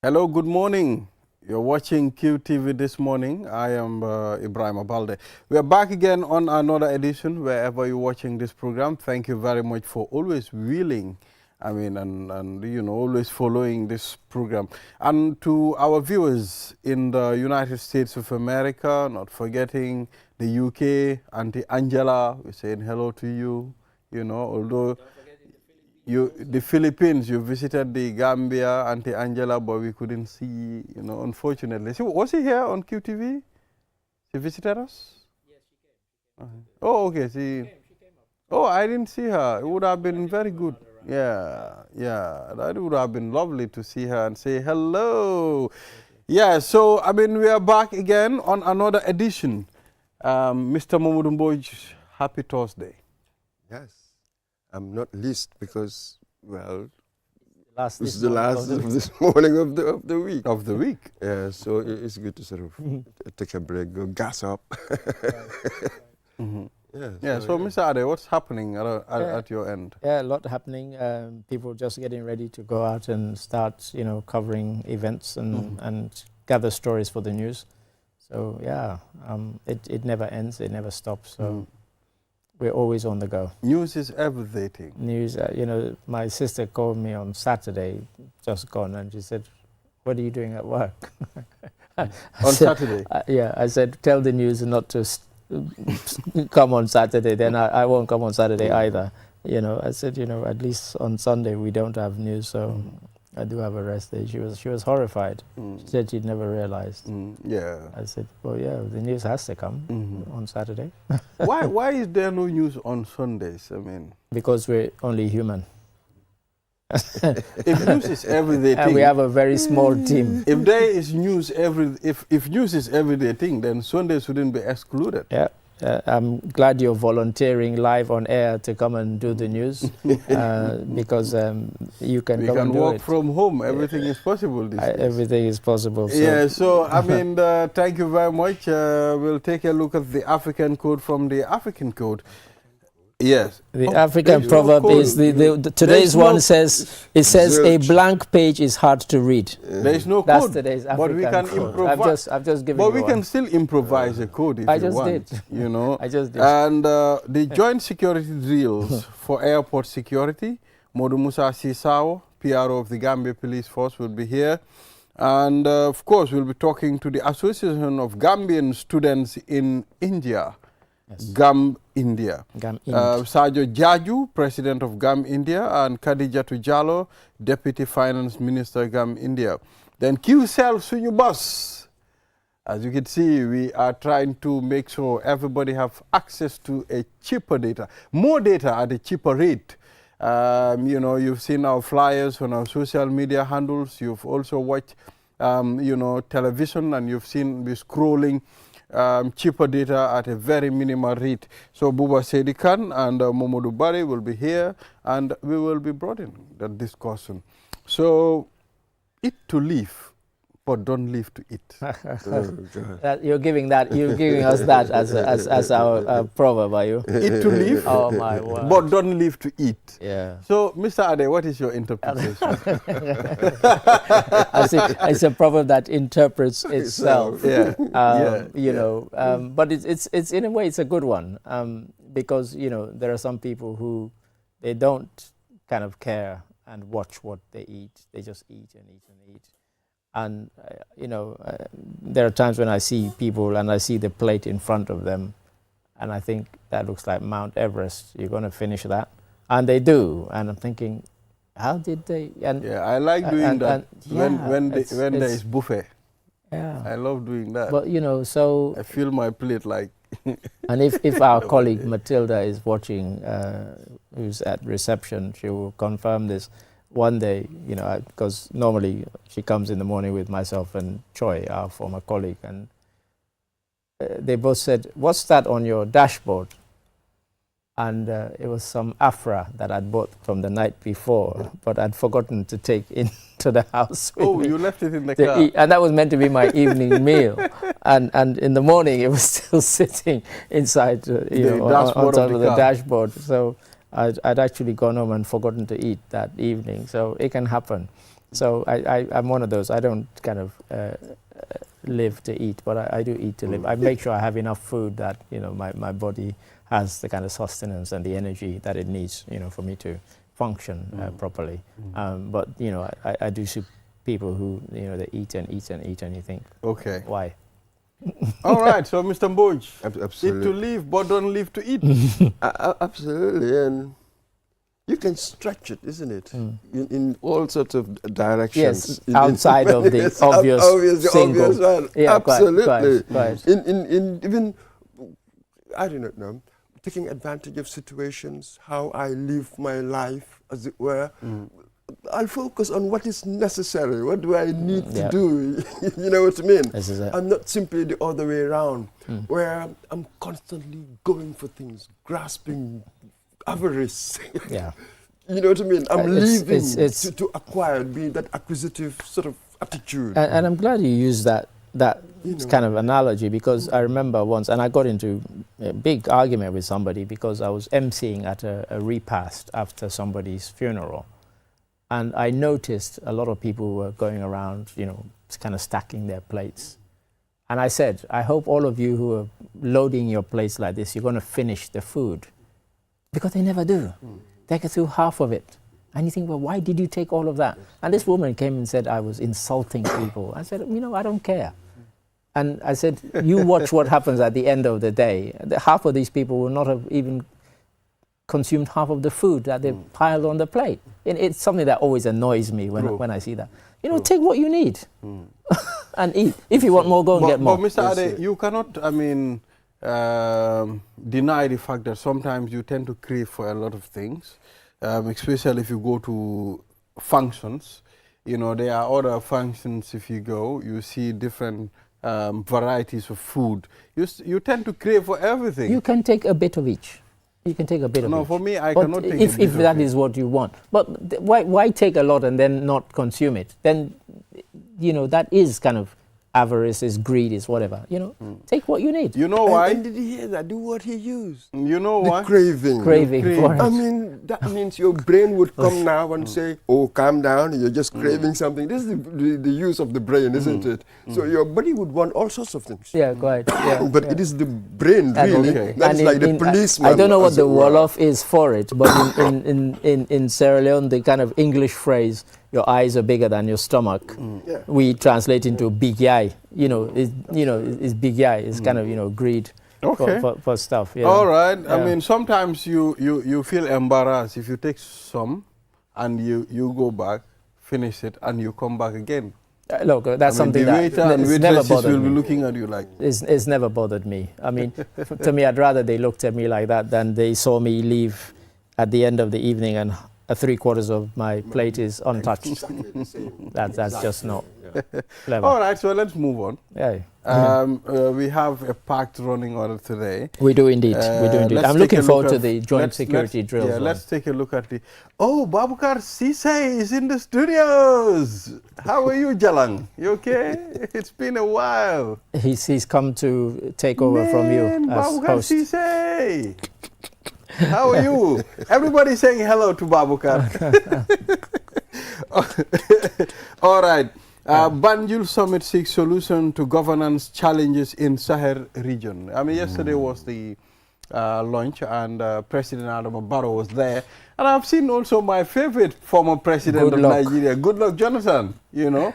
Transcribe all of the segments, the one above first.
Hello, good morning. You're watching QTV this morning. I am Ibrahim Abalde. We are back again on another edition wherever you're watching this program. Thank you very much for always willing, and you know, always following this program. And to our viewers in the United States of America, not forgetting the UK, Auntie Angela, we're saying hello to you, you know, although the Philippines, you visited the Gambia, Auntie Angela, but we couldn't see, you know, unfortunately. Was she here on QTV? She visited us? Oh, okay. Oh, I didn't see her. It would have been very good. Yeah, yeah. That would have been lovely to see her and say hello. Yeah, so, we are back again on another edition. Mr. Momodumbo, happy Thursday. Yes. I'm not least because, well, This is the last of this morning of the week. Of the week. Yeah, so it's good to sort of take a break, go gas up. So Mr. Ade, what's happening at your end? Yeah, a lot happening. People just getting ready to go out and start, covering events and gather stories for the news. So yeah, it never ends, it never stops. So we're always on the go. News is everything. News, my sister called me on Saturday, just gone, and she said, "What are you doing at work?" On Saturday? Yeah, I said, "Tell the news not to come on Saturday, then I won't come on Saturday either." I said, at least on Sunday we don't have news, so I do have a rest day. She was horrified. She said she'd never realized. Yeah. I said, well, yeah, the news has to come on Saturday. Why is there no news on Sundays? Because we're only human. If news is everyday thing, and we have a very small team. If there is news if news is everyday thing, then Sundays shouldn't be excluded. Yeah. I'm glad you're volunteering live on air to come and do the news because you can come and do it. We can work from home. Everything is possible these days. Everything is possible. So. Yeah, so thank you very much. We'll take a look at the African code from the African code. Yes. The African proverb is today's one says a blank page is hard to read. There is no code. That's today's African but we can code. improvise. I've just given but you we one. can still improvise a code if I you just want. did. You know. I just did. And the joint security drills for airport security, Modu Musa Sisao, PRO of the Gambia Police Force, will be here. And of course, we'll be talking to the Association of Gambian Students in India. Yes. GAM India. Sajo Jaju, President of GAM India, and Khadijatu Jallo, Deputy Finance Minister, GAM India. Then Qcell Sunyu Bus. As you can see, we are trying to make sure everybody have access to a cheaper data, more data at a cheaper rate. You've seen our flyers on our social media handles. You've also watched, television, and you've seen me scrolling cheaper data at a very minimal rate. So Buba Sedikan and Momodu Bari will be here, and we will be broadening the discussion. So, eat to live, but don't live to eat. You're giving us that as our proverb, are you? Eat to live, oh my word. but don't live to eat. Yeah. So, Mr. Ade, what is your interpretation? It's a proverb that interprets itself. Yeah. But it's in a way it's a good one because there are some people who they don't kind of care and watch what they eat. They just eat and eat and eat. And, there are times when I see people and I see the plate in front of them and I think that looks like Mount Everest. You're going to finish that. And they do. And I'm thinking, how did they? And yeah, I like doing that when there is buffet. Yeah. I love doing that. But, so... I fill my plate like... And if our colleague Matilda is watching, who's at reception, she will confirm this. One day, because normally she comes in the morning with myself and Choi, our former colleague, and they both said, "What's that on your dashboard?" And it was some Afra that I'd bought from the night before, but I'd forgotten to take into the house with me. You left it in the car? And that was meant to be my evening meal. And in the morning, it was still sitting inside, on top of the dashboard. So I'd actually gone home and forgotten to eat that evening. So it can happen. So I'm one of those. I don't kind of live to eat, but I do eat to live. I make sure I have enough food that, you know, my body has the kind of sustenance and the energy that it needs, you know, for me to function properly. But, you know, I do see people who, you know, they eat and eat and eat, and you think, okay, why? All right, so Mr. Mboj, Absolutely. eat to live, but don't live to eat. Absolutely, and you can stretch it, isn't it? In all sorts of directions. Yes, outside of the Yes, obvious single. obvious one. Yeah, absolutely. quite. In even, I do not know, taking advantage of situations, how I live my life, as it were. I'll focus on what is necessary. What do I need to do? You know what I mean? This is it. I'm not simply the other way around, where I'm constantly going for things, grasping, avarice. Yeah. You know what I mean? I'm leaving it's to acquire, be that acquisitive sort of attitude. And I'm glad you used that You know. kind of analogy, because I remember once, and I got into a big argument with somebody because I was emceeing at a repast after somebody's funeral. And I noticed a lot of people were going around, you know, kind of stacking their plates. And I said, I hope all of you who are loading your plates like this, you're going to finish the food. Because they never do. They get through half of it. And you think, well, why did you take all of that? And this woman came and said I was insulting people. I said, you know, I don't care. And I said, you watch what happens at the end of the day. Half of these people will not have even consumed half of the food that they piled on the plate. And it's something that always annoys me when I see that. You know, take what you need and eat. If you want more, go and get more. But Mr. Ade, you cannot, I mean, deny the fact that sometimes you tend to crave for a lot of things, especially if you go to functions. You know, there are other functions. If you go, you see different varieties of food. You tend to crave for everything. You can take a bit of each. You can take a bit of each. No, for me, I but cannot take if that is what you want. But why take a lot and then not consume it? Then, you know, that is kind of avarice, is greed, is whatever. You know, take what you need. You know why? And did he hear that? Do what he used. You know The why? craving. Craving for it. I mean, that means your brain would come now and say, oh, calm down, you're just craving something. This is the use of the brain, isn't it? So your body would want all sorts of things. Yeah, quite. Yeah, But it is the brain, really. okay. That's like the policeman. I don't know what as the it were. Wolof is for it, but in Sierra Leone, the kind of English phrase, your eyes are bigger than your stomach, Yeah. we translate into big eye. You know, it's big eye. It's kind of, you know, greed for stuff. You know? All right. Yeah. I mean, sometimes you feel embarrassed if you take some and you go back, finish it, and you come back again. Look, that's something the that waiter and it's never waitresses will bothered be me. looking at you like. It's never bothered me. I mean, to me, I'd rather they looked at me like that than they saw me leave at the end of the evening and 3/4 of my plate is untouched. Exactly the same. That's just not clever. All right, so let's move on. Yeah. We have a pact running order today. We do indeed. We do indeed. Let's I'm take looking a forward look to at- the joint let's- security let's- drills. Yeah, one. let's take a look at the. Oh, Babukar Sise is in the studios. How are you, Jalang? You okay? It's been a while. He's come to take over from you Man, as Babukar host. Sise. How are you? Everybody saying hello to Babukar. All right. Banjul Summit seeks solution to governance challenges in Sahel region. I mean, yesterday was the launch, and President Adama Barrow was there. And I've seen also my favorite former president of Nigeria, Goodluck Jonathan, you know.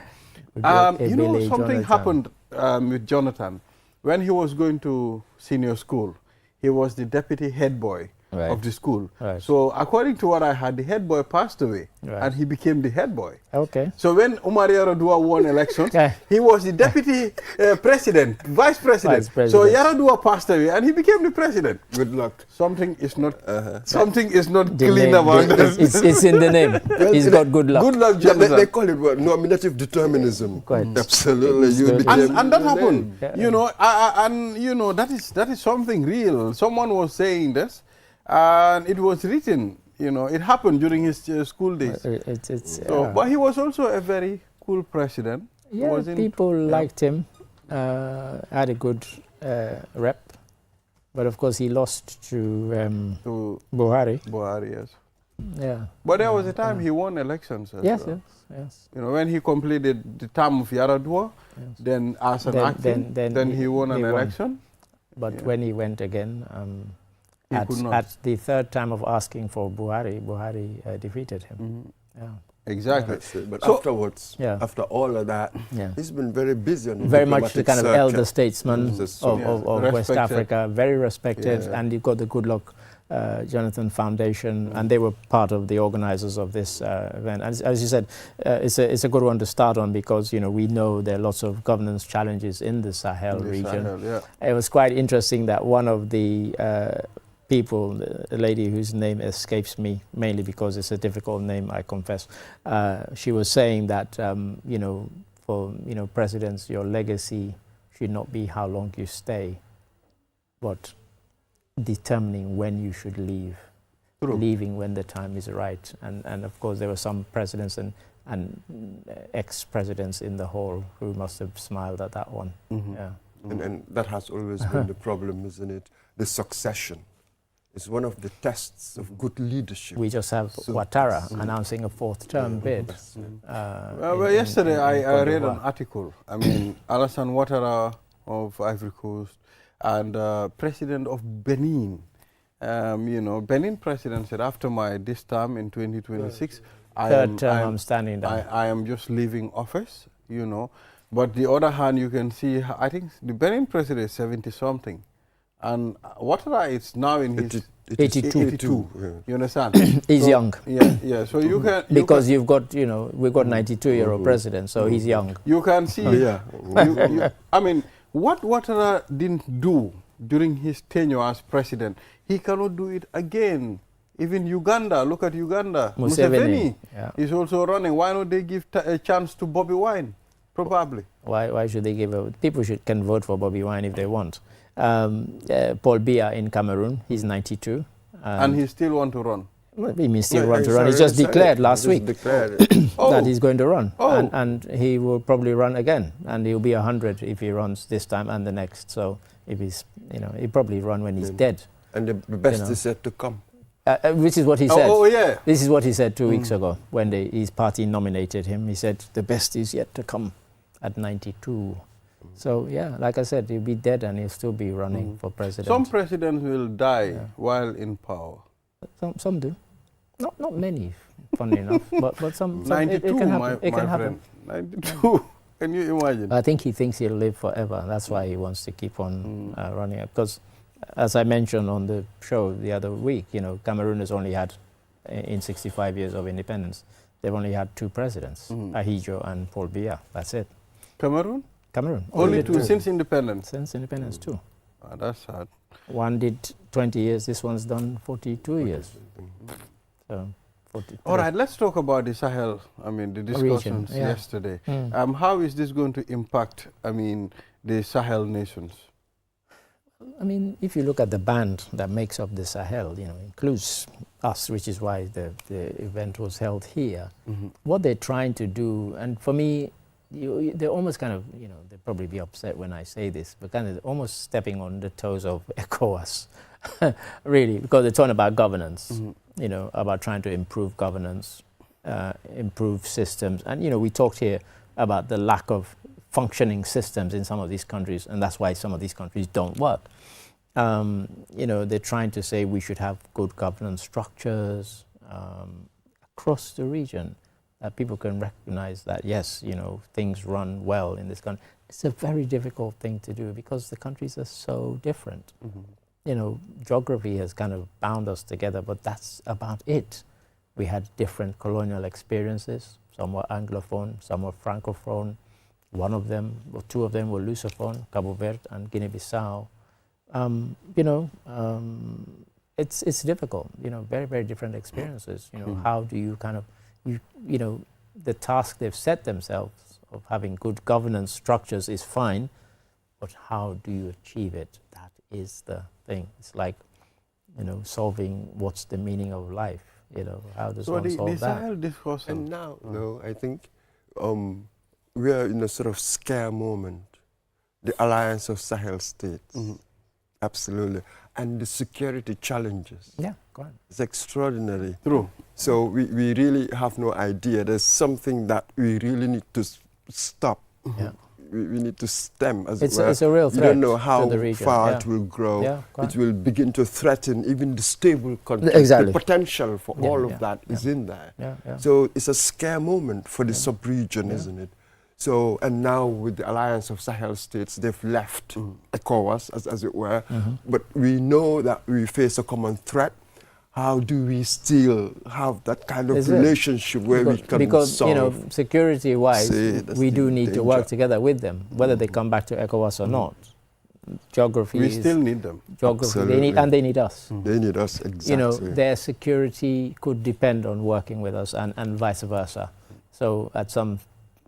You know, something happened with Jonathan. When he was going to senior school, he was the deputy head boy of the school. Right. So according to what I heard, the head boy passed away, Right. and he became the head boy. Okay. So when Umar Yaradua won elections, Yeah. he was the deputy president, vice president. Vice president. So Yaradua passed away, and he became the president. Good luck. Something is not The clean name, about this. it's in the name. He's got good luck. Good luck, They Jonathan. call it what? Nominative determinism. Quite. Absolutely. It's You good. became And that the happened, Yeah. you know, and you know that is something real. Someone was saying this, and it was written. You know, it happened during his school days. So, but he was also a very cool president. Yeah, Wasn't- people yeah. liked him. Had a good rep. But of course, he lost to Buhari. Buhari, yes. Yeah. But there was a time he won elections as Yes, well. yes. You know, when he completed the term of Yaradua, then as an acting, then he won an election. But when he went again, at the third time of asking for Buhari, Buhari defeated him. Yeah. Exactly. But so, afterwards, after all of that, he's been very busy on very much the kind of elder statesman of West respected. Africa, very respected, and you've got the Good Luck Jonathan Foundation, and they were part of the organizers of this event. As you said, it's a good one to start on because we know there are lots of governance challenges in the Sahel region. It was quite interesting that one of the people, a lady whose name escapes me, mainly because it's a difficult name, I confess, she was saying that for presidents, your legacy should not be how long you stay, but determining when you should leave, leaving when the time is right. And of course there were some presidents and ex-presidents in the hall who must have smiled at that one. And that has always been the problem, isn't it? The succession is one of the tests of good leadership. We just have Ouattara announcing a fourth term bid. Well, yesterday I read an article. I mean, Alassane Ouattara of Ivory Coast and President of Benin. Benin president said, after this term in 2026, I'm standing down. I am just leaving office, But the other hand, you can see, I think the Benin president is 70-something. And Ouattara is now in his 82. You understand? He's young. Yeah. So you can because you've got we've got 92-year-old president, so he's young. You can see. I mean, what Ouattara didn't do during his tenure as president, he cannot do it again. Even Uganda, look at Uganda. Museveni is also running. Why not they give a chance to Bobby Wine? Probably. Why should they give people can vote for Bobby Wine if they want. Paul Biya in Cameroon, he's 92. And he still want to run? Well, he may still want to run. He just declared last week that he's going to run. And he will probably run again. And he'll be 100 if he runs this time and the next. So if he's, he'll probably run when he's dead. And the best is yet to come. Which is what he said. Yeah. This is what he said 2 weeks ago when his party nominated him. He said, the best is yet to come at 92. So, like I said, he'll be dead and he'll still be running for president. Some presidents will die while in power. Some do. Not many, funny enough. But some 92, it can happen. my friend. 92. Can you imagine? I think he thinks he'll live forever. That's why he wants to keep on running. Because, as I mentioned on the show the other week, Cameroon has only had, in 65 years of independence, they've only had 2 presidents, Ahidjo and Paul Biya. That's it. Cameroon? Only 2 since independence? Since independence, 2. That's sad. One did 20 years, this one's done 42 years. So, 43. All right, let's talk about the Sahel, the discussions yesterday. How is this going to impact, the Sahel nations? If you look at the band that makes up the Sahel, includes us, which is why the event was held here. What they're trying to do, and for me, they're almost kind of, they'll probably be upset when I say this, but kind of almost stepping on the toes of ECOWAS, really, because they're talking about governance, about trying to improve governance, improve systems. And, we talked here about the lack of functioning systems in some of these countries, and that's why some of these countries don't work. They're trying to say we should have good governance structures across the region. People can recognize that, yes, things run well in this country. It's a very difficult thing to do because the countries are so different. Geography has kind of bound us together, but that's about it. We had different colonial experiences. Some were Anglophone, some were Francophone. One of them, or 2 of them were Lusophone, Cabo Verde and Guinea-Bissau. It's difficult, very, very different experiences. How do you kind of, the task they've set themselves of having good governance structures is fine, but how do you achieve it? That is the thing. It's like, solving what's the meaning of life. How does one solve that? And now, I think we are in a sort of scare moment. The alliance of Sahel states Absolutely. And the security challenges. Yeah, go on. It's extraordinary. True. So we really have no idea. There's something that we really need to stop. Yeah. We need to stem, as It's it were. it's a real threat. You don't know how to the region. far Yeah. it will grow. Yeah, quite. It will begin to threaten even the stable countries. Exactly. The potential for Yeah, all yeah, of that is in there. Yeah, yeah. So it's a scare moment for the sub-region, Yeah. isn't it? So, and now with the alliance of Sahel states, they've left ECOWAS, as it were. But we know that we face a common threat. How do we still have that kind of Is it? relationship where we can because solve? you know, security-wise, See, that's we the do need to work danger. together with them, whether they come back to ECOWAS or not. Geography We is still need them. geography. They need, Absolutely. and they need us. They need us, exactly. You know, their security could depend on working with us, and vice versa. So at some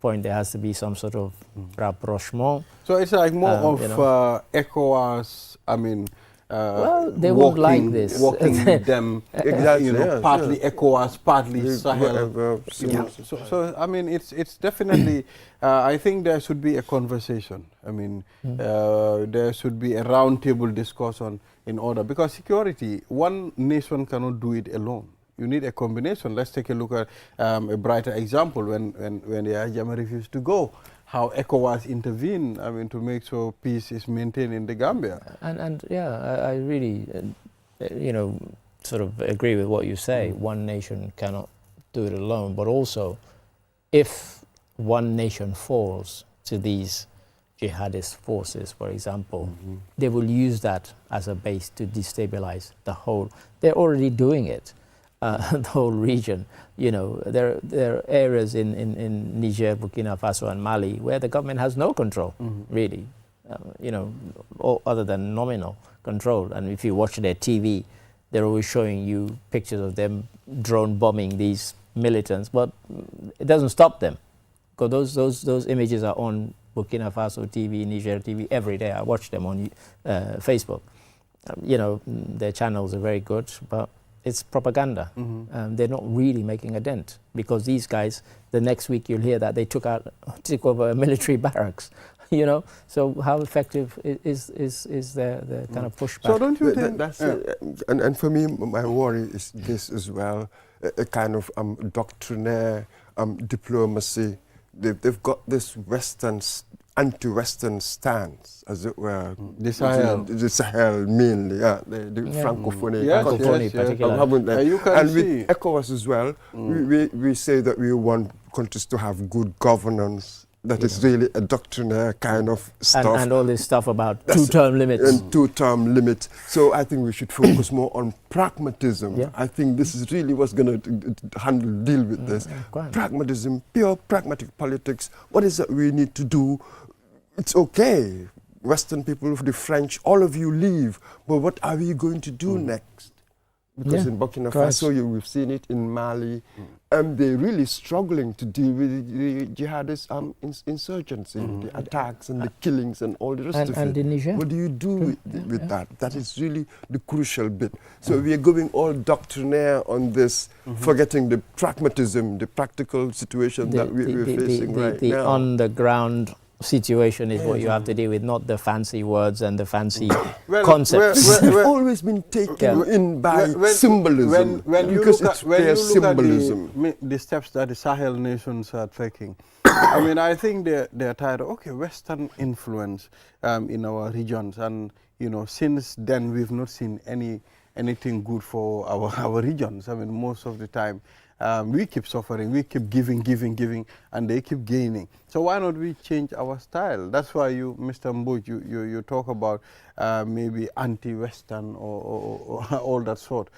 point there has to be some sort of rapprochement. So it's like more of you know. ECOWAS, I mean, Well, they won't like this. Walking with them, Exactly, you know, yeah, partly ECOWAS, partly Yeah, Sahel. whatever, You know, so I mean, it's definitely. I think there should be a conversation. I mean, there should be a roundtable discussion in order, because security, one nation cannot do it alone. You need a combination. Let's take a look at a brighter example when the Ajama refused to go. How ECOWAS intervened, I mean, to make sure peace is maintained in the Gambia. And yeah, I really, you know, sort of agree with what you say. One nation cannot do it alone, but also if one nation falls to these jihadist forces, for example, they will use that as a base to destabilize the whole. They're already doing it. The whole region, you know, there are areas in Niger, Burkina Faso and Mali where the government has no control, really, you know, other than nominal control. And if you watch their TV, they're always showing you pictures of them drone bombing these militants, but it doesn't stop them, because those images are on Burkina Faso TV, Niger TV every day. I watch them on Facebook. You know, their channels are very good, but it's propaganda. They're not really making a dent, because these guys, the next week you'll hear that they took over a military barracks. You know, so how effective is the kind of pushback? So don't you think? That's and for me, my worry is this as well: a kind of doctrinaire diplomacy. They've got this anti-Western stance, as it were. The Sahel. The Sahel mainly, yeah. The Francophone Francophone particularly. haven't they? You can and see. with ECOWAS as well, we say that we want countries to have good governance. That is really a doctrinaire kind of stuff. And all this stuff about two-term limits. And two-term limits. So I think we should focus more on pragmatism. Yeah. I think this is really what's going to deal with this. Quite. Pragmatism, pure pragmatic politics. What is it we need to do? It's okay. Western people, the French, all of you leave. But what are we going to do next? Because in Burkina Faso, we've seen it in Mali. They're really struggling to deal with the jihadist insurgency, the attacks and the killings and all the rest of And it. in Niger. What do you do with that? That is really the crucial bit. So we are going all doctrinaire on this, forgetting the pragmatism, the practical situation that we're facing right the now. on-the-ground situation is what you have to deal with, not the fancy words and the fancy concepts. We've always been taken in by symbolism, when you because look it's at, when you their look symbolism. at the steps that the Sahel nations are taking, I mean, I think they're tired of, okay, Western influence in our regions, and you know, since then we've not seen anything good for our regions. I mean, most of the time we keep suffering, we keep giving, and they keep gaining. So why not we change our style? That's why you, Mr. Mboj, you talk about maybe anti-Western or all that sort.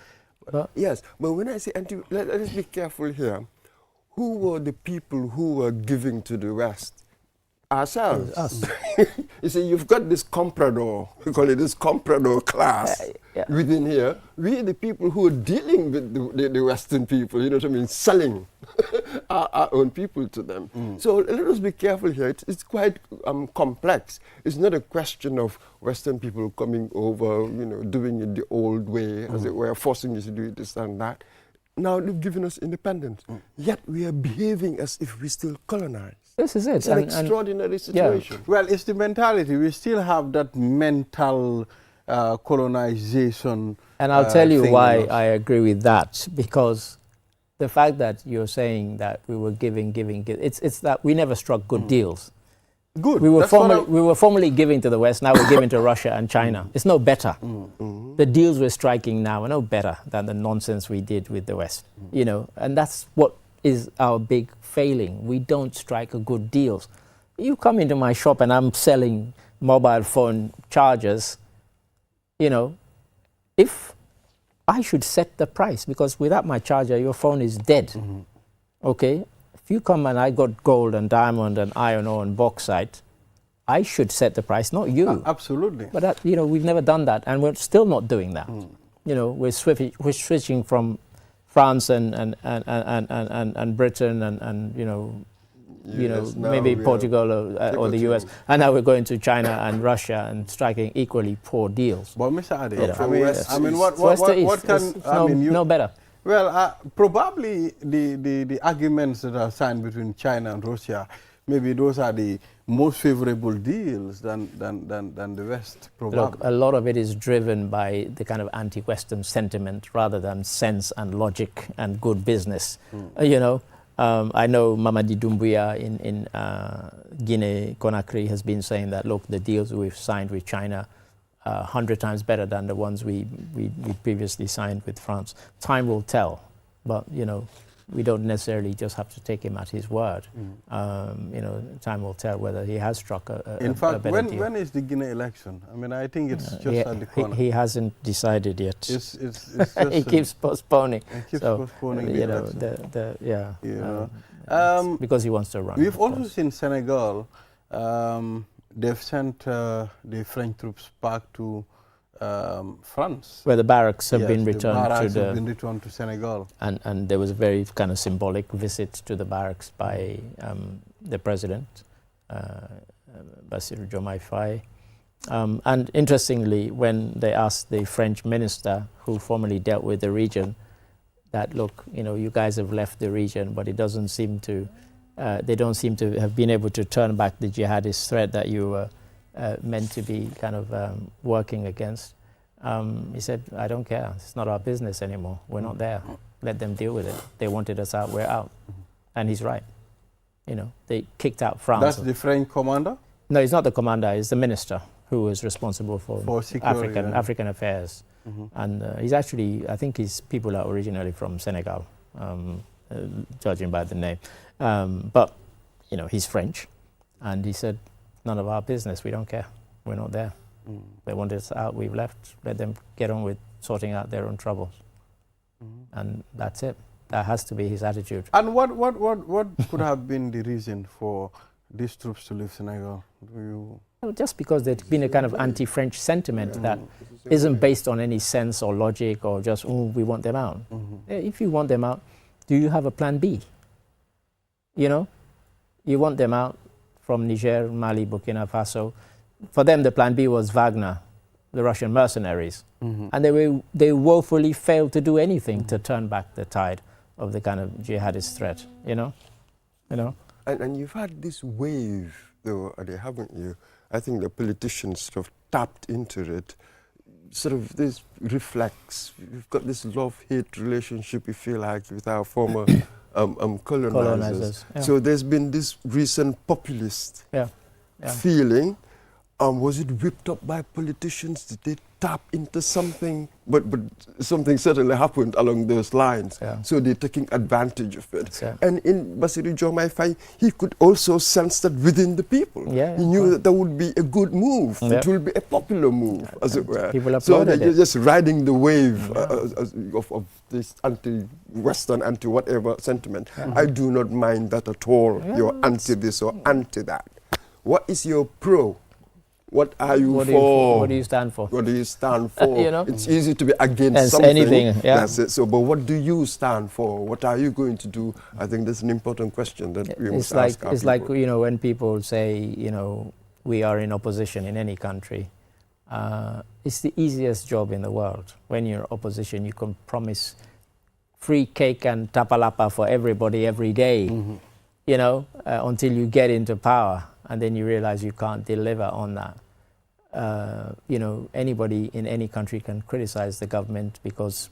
Yes, but when I say anti, let's be careful here. Who were the people who were giving to the West? Ourselves. Us. You see, you've got this comprador, we call it this comprador class within here. We are the people who are dealing with the Western people, you know what I mean, selling our own people to them. So let us be careful here. It's quite complex. It's not a question of Western people coming over, you know, doing it the old way, as it were, forcing you to do this and that. Now they've given us independence, yet we are behaving as if we still colonize. This is it. It's an extraordinary situation. Well, it's the mentality. We still have that mental colonization. And I'll tell you thing, why you know. I agree with that, because the fact that you're saying that we were giving, it's that we never struck good deals. Good. We were That's what formerly giving to the West, now we're giving to Russia and China. It's no better. The deals we're striking now are no better than the nonsense we did with the West. You know, and that's what is our big failing. We don't strike a good deals. You come into my shop and I'm selling mobile phone chargers, you know, if I should set the price, because without my charger, your phone is dead. Okay? If you come and I got gold and diamond and iron ore and bauxite, I should set the price, not you. Absolutely. But that, you know, we've never done that, and we're still not doing that. You know, we're switching from France and Britain and you know, maybe Portugal or the US, and now we're going to China and Russia and striking equally poor deals. But Mr. Adi, You know. I mean, what can, no better. Well, probably the arguments that are signed between China and Russia, maybe those are the most favorable deals than the West, probably. Look, a lot of it is driven by the kind of anti-Western sentiment rather than sense and logic and good business. You know, I know Mamadi Doumbouya in Guinea-Conakry has been saying that, look, the deals we've signed with China 100 times better than the ones we previously signed with France. Time will tell, but you know, we don't necessarily just have to take him at his word. You know, time will tell whether he has struck a In fact, better deal. when is the Guinea election? I mean, I think it's just at the corner. He hasn't decided yet. It's just He keeps postponing. He keeps postponing you the know, election. Yeah. because he wants to run. We've also seen Senegal. They've sent the French troops back to France, where the barracks have been the returned barracks to have been returned to Senegal. And there was a very kind of symbolic visit to the barracks by the president, Bassirou Diomaye Faye. And interestingly, when they asked the French minister who formerly dealt with the region that, look, you know, you guys have left the region, but it doesn't seem to, they don't seem to have been able to turn back the jihadist threat that you were meant to be kind of working against. He said, I don't care. It's not our business anymore. We're not there. Let them deal with it. They wanted us out. We're out. And he's right. You know, they kicked out France. That's the French commander? No, he's not the commander. He's the minister who was responsible for security, African affairs. And he's actually, I think his people are originally from Senegal, judging by the name. But, you know, he's French. And he said, none of our business. We don't care. We're not there. They wanted us out. We've left. Let them get on with sorting out their own troubles. And that's it. That has to be his attitude. And what could have been the reason for these troops to leave Senegal? Just because there's been a kind of anti-French sentiment that isn't based on any sense or logic or just, oh, we want them out. If you want them out, do you have a plan B? You know, you want them out from Niger, Mali, Burkina Faso. For them, the plan B was Wagner, the Russian mercenaries. And they woefully failed to do anything to turn back the tide of the kind of jihadist threat, you know? And you've had this wave, though, haven't you? I think the politicians sort of tapped into it. Sort of this reflects, we've got this love-hate relationship, we feel like, with our former colonizers. Yeah. So there's been this recent populist feeling. Was it whipped up by politicians? Did they tap into something? But something certainly happened along those lines. So they're taking advantage of it. And in Bassirou Diomaye Faye, he could also sense that within the people. He knew that would be a good move. It will be a popular move, as it were. So they're just riding the wave of this anti-Western, anti-whatever sentiment. I do not mind that at all. You're anti this or anti that. What is your pro? What are you for? What do you stand for? What do you stand for? You know? It's easy to be against something. Anything, That's it. So, but what do you stand for? What are you going to do? I think that's an important question that we must ask our people. It's like, you know, when people say, you know, we are in opposition in any country, it's the easiest job in the world. When you're in opposition, you can promise free cake and tapalapa for everybody every day, you know, until you get into power. And then you realize you can't deliver on that. you know, anybody in any country can criticize the government because,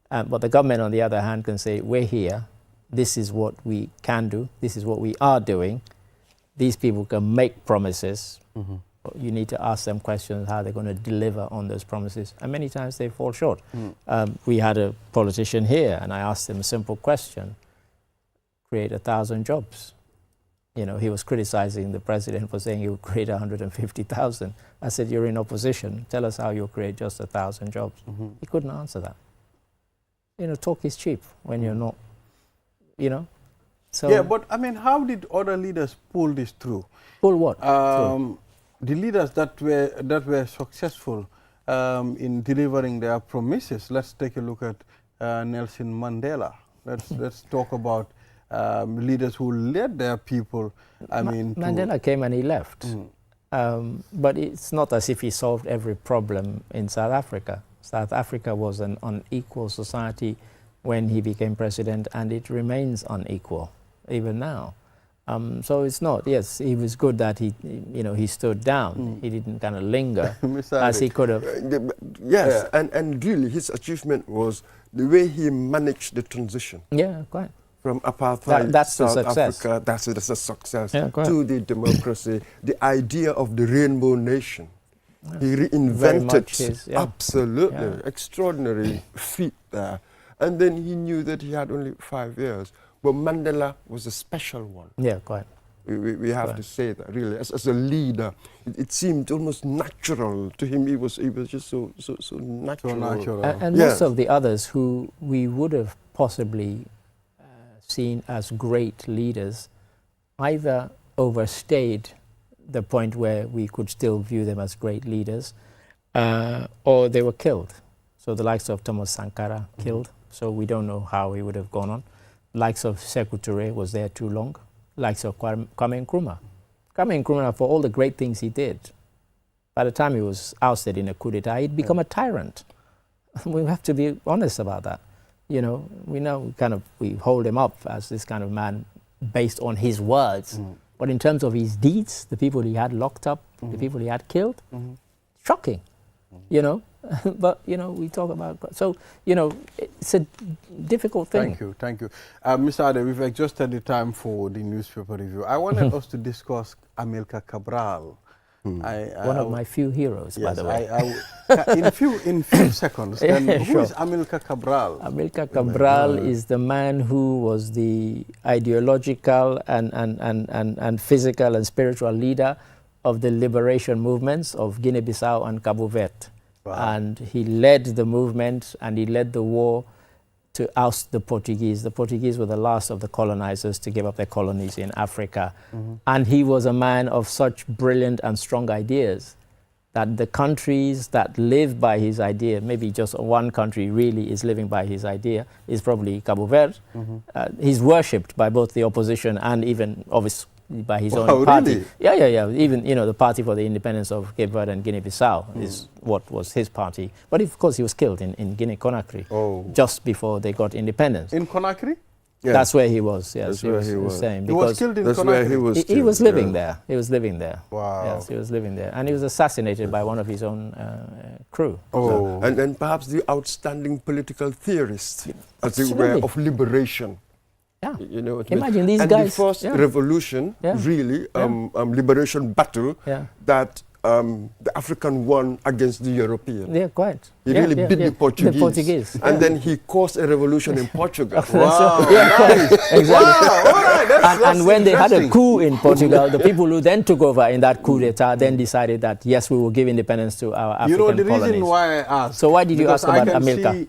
but the government on the other hand can say, we're here, this is what we can do, this is what we are doing. These people can make promises. You need to ask them questions how they're going to deliver on those promises. And many times they fall short. We had a politician here and I asked him a simple question, create 1,000 jobs. You know, he was criticizing the president for saying he would create 150,000. I said, you're in opposition. Tell us how you'll create just 1,000 jobs. He couldn't answer that. You know, talk is cheap when you're not, you know. So yeah, but I mean, how did other leaders pull this through? Pull what? Through? The leaders that were successful in delivering their promises. Let's take a look at Nelson Mandela. Let's talk about leaders who led their people. I mean, Mandela came and he left, but it's not as if he solved every problem in South Africa. South Africa was an unequal society when he became president, and it remains unequal even now. So it's not. Yes, he was good that he, you know, he stood down. He didn't kind of linger as he could have. Yes, yeah. and really his achievement was the way he managed the transition. Yeah, quite. From apartheid, that's South the success. Africa, that's a success, yeah, to the democracy, the idea of the rainbow nation. Yeah. He reinvented absolutely extraordinary feat there. And then he knew that he had only 5 years. But Mandela was a special one. Yeah, quite. We have to say that, really. As a leader, it seemed almost natural to him. He was just so natural. So natural. And most of the others who we would have possibly seen as great leaders either overstayed the point where we could still view them as great leaders, or they were killed. So the likes of Thomas Sankara killed, so we don't know how he would have gone on. Likes of Sekou Touré was there too long. Likes of Kwame Nkrumah. Kwame Nkrumah, for all the great things he did, by the time he was ousted in a coup d'etat, he'd become a tyrant. We have to be honest about that. You know, we hold him up as this kind of man based on his words. But in terms of his deeds, the people he had locked up, the people he had killed, shocking, you know. But, you know, we talk about, so, you know, it's a difficult thing. Thank you. Mr. Ade, we've adjusted the time for the newspaper review. I wanted us to discuss Amilcar Cabral. One of my few heroes, by the way. In few seconds, then who sure. is Amilcar Cabral? Amilcar Cabral is the man who was the ideological and physical and spiritual leader of the liberation movements of Guinea-Bissau and Cabo Verde. Wow. And he led the movement and he led the war to oust the Portuguese. The Portuguese were the last of the colonizers to give up their colonies in Africa. And he was a man of such brilliant and strong ideas that the countries that live by his idea, maybe just one country really is living by his idea, is probably Cabo Verde. He's worshipped by both the opposition and even, obviously, by his own party. Really? Yeah. Even, you know, the Party for the Independence of Cape Verde and Guinea-Bissau is what was his party. But of course he was killed in Guinea-Conakry just before they got independence. In Conakry? Yeah. That's where he was. Yes, that's where he was. He was killed in Conakry? Where he was killed. He was living there. He was living there. Wow. Yes, he was living there. And he was assassinated by one of his own crew. So, and perhaps the outstanding political theorist, as it were, of liberation. Yeah. You know what Imagine I mean? these and guys. The first revolution, really, liberation battle that the African won against the European. Yeah, quite. He really beat the Portuguese. The Portuguese. And then he caused a revolution in Portugal. Wow. Exactly. Wow. All right. And when they had a coup in Portugal, the people who then took over in that coup d'etat then decided that, yes, we will give independence to our African colonies. You know, the reason why I asked. So why did you ask about Amilcar?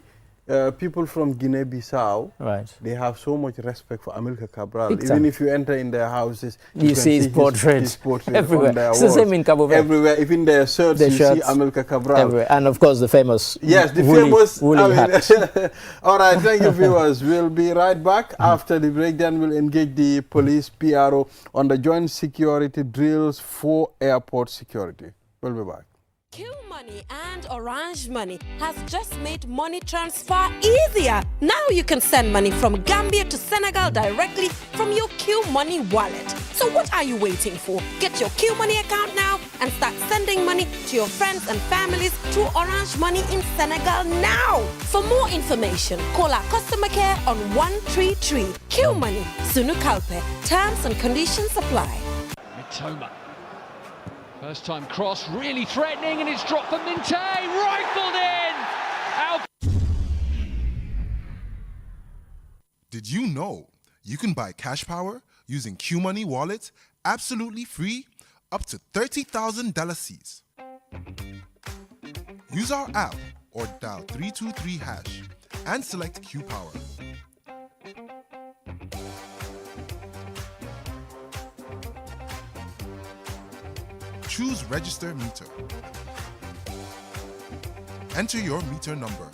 People from Guinea-Bissau, they have so much respect for Amilcar Cabral. Even if you enter in their houses, you see his portrait everywhere. It's the same in Cabo Verde. Everywhere, even their shirts, you see Amilcar Cabral. Everywhere. And of course the famous woolly hat. All right, thank you viewers. We'll be right back. After the break, then we'll engage the police PRO on the joint security drills for airport security. We'll be back. Q Money and Orange Money has just made money transfer easier. Now you can send money from Gambia to Senegal directly from your Q Money wallet. So what are you waiting for? Get your Q Money account now and start sending money to your friends and families through Orange Money in Senegal now. For more information, call our customer care on 133. Q Money, Sunu Kalpe. Terms and conditions apply. Mitoma. First time cross, really threatening, and it's dropped for Minte. Rifled in! Out. Did you know you can buy cash power using Q Money wallet absolutely free up to $30,000 Cs? Use our app or dial 323 hash and select Q Power. Choose register meter. Enter your meter number.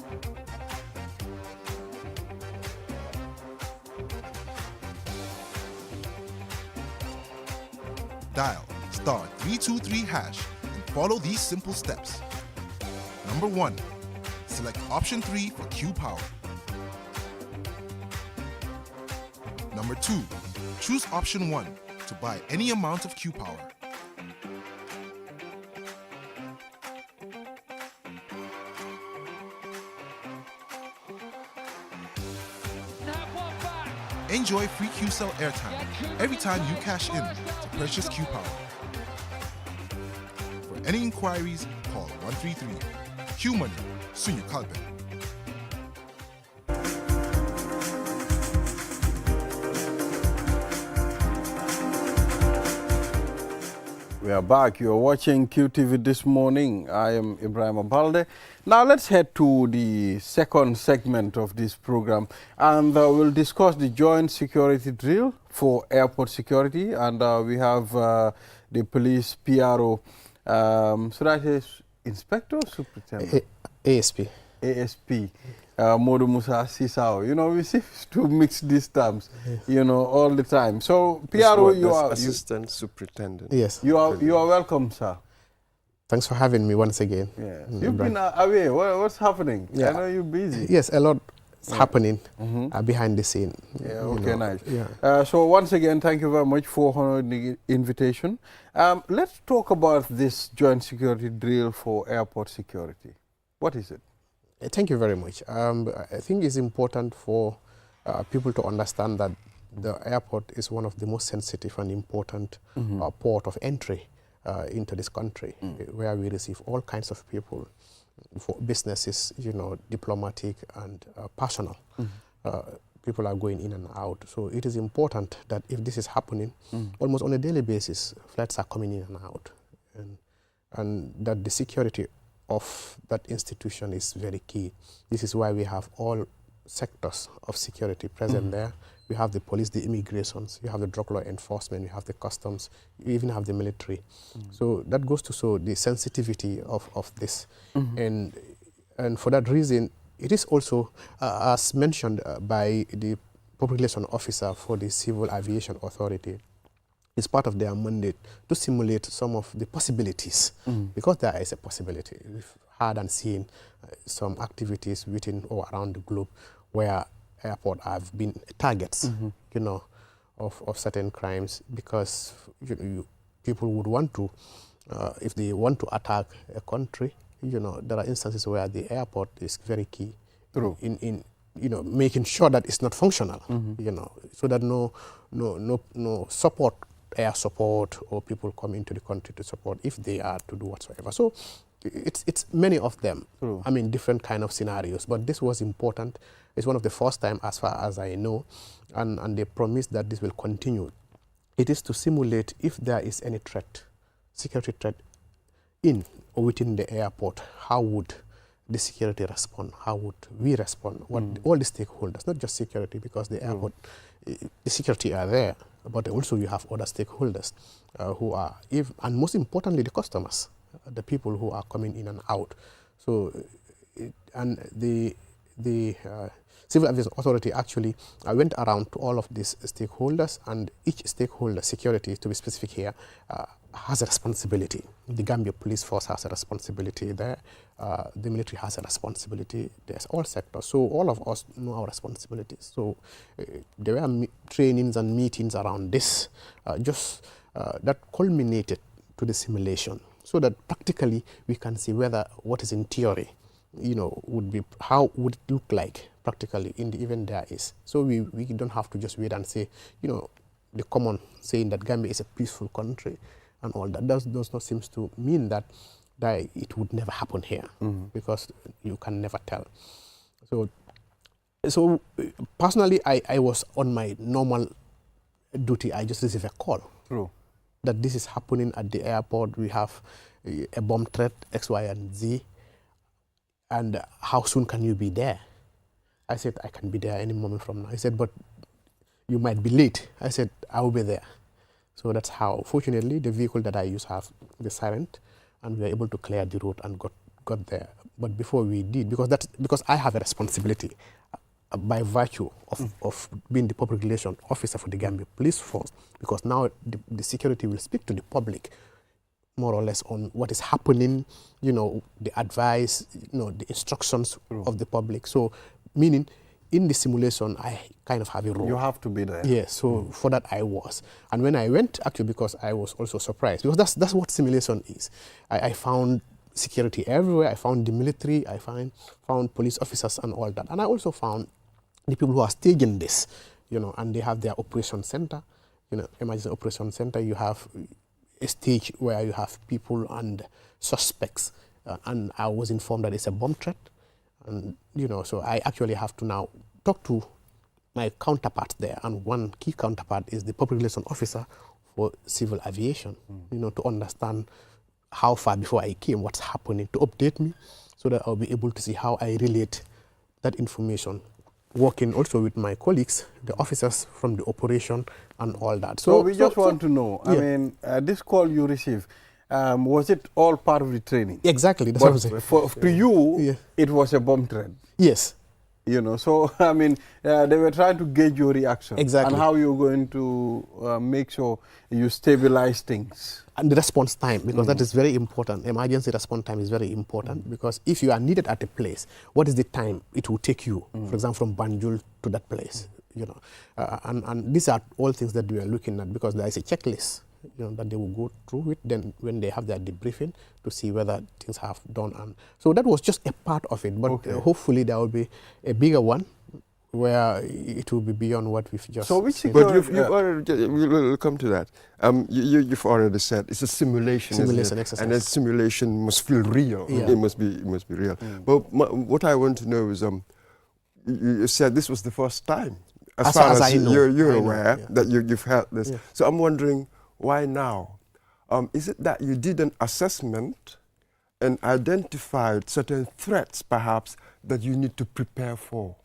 Dial *323 hash and follow these simple steps. Number 1, select option 3 for Q Power. Number 2, choose option 1 to buy any amount of Q Power. Enjoy free Qcell airtime every time you cash in to purchase Q Power. For any inquiries, call 133. Q Money, Sunu Kalpe. We are back. You are watching QTV this morning. I am Ibrahim Abalde. Now let's head to the second segment of this program, and we'll discuss the joint security drill for airport security. And we have the police PRO. So that is Inspector or Superintendent? ASP. ASP. Modu Musa Sisao. You know, we seem to mix these terms, you know, all the time. So, PRO, you are Assistant Superintendent. Yes. You are welcome, sir. Thanks for having me once again. Yeah. You've been away. What's happening? Yeah. I know you're busy. Yes, a lot is happening behind the scene. Yeah, okay, nice. Yeah. So once again, thank you very much for honoring the invitation. Let's talk about this joint security drill for airport security. What is it? Thank you very much. I think it's important for people to understand that the airport is one of the most sensitive and important port of entry into this country, where we receive all kinds of people, for businesses, you know, diplomatic and personal. People are going in and out. So it is important that if this is happening, almost on a daily basis, flights are coming in and out, and that the security of that institution is very key. This is why we have all sectors of security present there. We have the police, the immigrations, you have the drug law enforcement, you have the customs, you even have the military. So that goes to show the sensitivity of this. And for that reason, it is also, as mentioned by the public relations officer for the Civil Aviation Authority, it's part of their mandate to simulate some of the possibilities, because there is a possibility. We've heard and seen some activities within or around the globe where airport have been targets, you know, of certain crimes, because people would want to, if they want to attack a country, you know, there are instances where the airport is very key in you know, making sure that it's not functional, you know, so that no support, air support, or people come into the country to support if they are to do whatsoever. So it's many of them. I mean, different kind of scenarios, but this was important. It's one of the first time, as far as I know, and they promise that this will continue. It is to simulate if there is any threat, security threat in or within the airport, how would the security respond? How would we respond? What all the stakeholders, not just security, because the airport, the security are there, but also you have other stakeholders who are, and most importantly, the customers, the people who are coming in and out. So, and the Civil Aviation Authority actually went around to all of these stakeholders, and each stakeholder, security to be specific here, has a responsibility. The Gambia police force has a responsibility there. The military has a responsibility. There's all sectors. So all of us know our responsibilities. So there were trainings and meetings around this, that culminated to the simulation, so that practically we can see whether what is in theory, would be, how would it look like practically in the event there is. So we don't have to just wait and say, the common saying that Gambia is a peaceful country and all that does not seem to mean that it would never happen here, because you can never tell. So personally, I was on my normal duty. I just received a call. True. That this is happening at the airport. We have a bomb threat, X, Y, and Z. And how soon can you be there? I said, I can be there any moment from now. He said, but you might be late. I said, I will be there. So that's how, fortunately, the vehicle that I use have the siren, and we were able to clear the road and got there. But before we did, because I have a responsibility by virtue of being the public relation officer for the Gambia Police Force, because now the security will speak to the public more or less on what is happening, the advice, the instructions of the public. So, meaning, in the simulation, I kind of have a role. You have to be there. Yes, so for that I was. And when I went, actually, because I was also surprised, because that's what simulation is. I found security everywhere. I found the military. I found police officers and all that. And I also found the people who are staging this, and they have their operation center, emergency operation center. You have a stage where you have people and suspects. And I was informed that it's a bomb threat. And, so I actually have to now talk to my counterparts there. And one key counterpart is the public relations officer for civil aviation, to understand how far before I came, what's happening, to update me so that I'll be able to see how I relate that information, working also with my colleagues, the officers from the operation and all that. So we just want to know, I mean, this call you received, was it all part of the training? Exactly. That's what I'm saying. To you, it was a bomb threat. Yes. So, I mean, they were trying to gauge your reaction. Exactly. And how you're going to make sure you stabilize things. And the response time, because that is very important. Emergency response time is very important, because if you are needed at a place, what is the time it will take you, for example, from Banjul to that place? And these are all things that we are looking at, because there is a checklist that they will go through it, then when they have their debriefing to see whether things have done. And so that was just a part of it, but hopefully there will be a bigger one where it will be beyond what we've just seen. But you've already, we'll come to that. You've already said it's a simulation exercise. And a simulation must feel real. Yeah. It must be real. But what I want to know is, you said this was the first time, as far as I know. you're aware, that you've had this. Yeah. So I'm wondering, why now? Is it that you did an assessment and identified certain threats, perhaps, that you need to prepare for?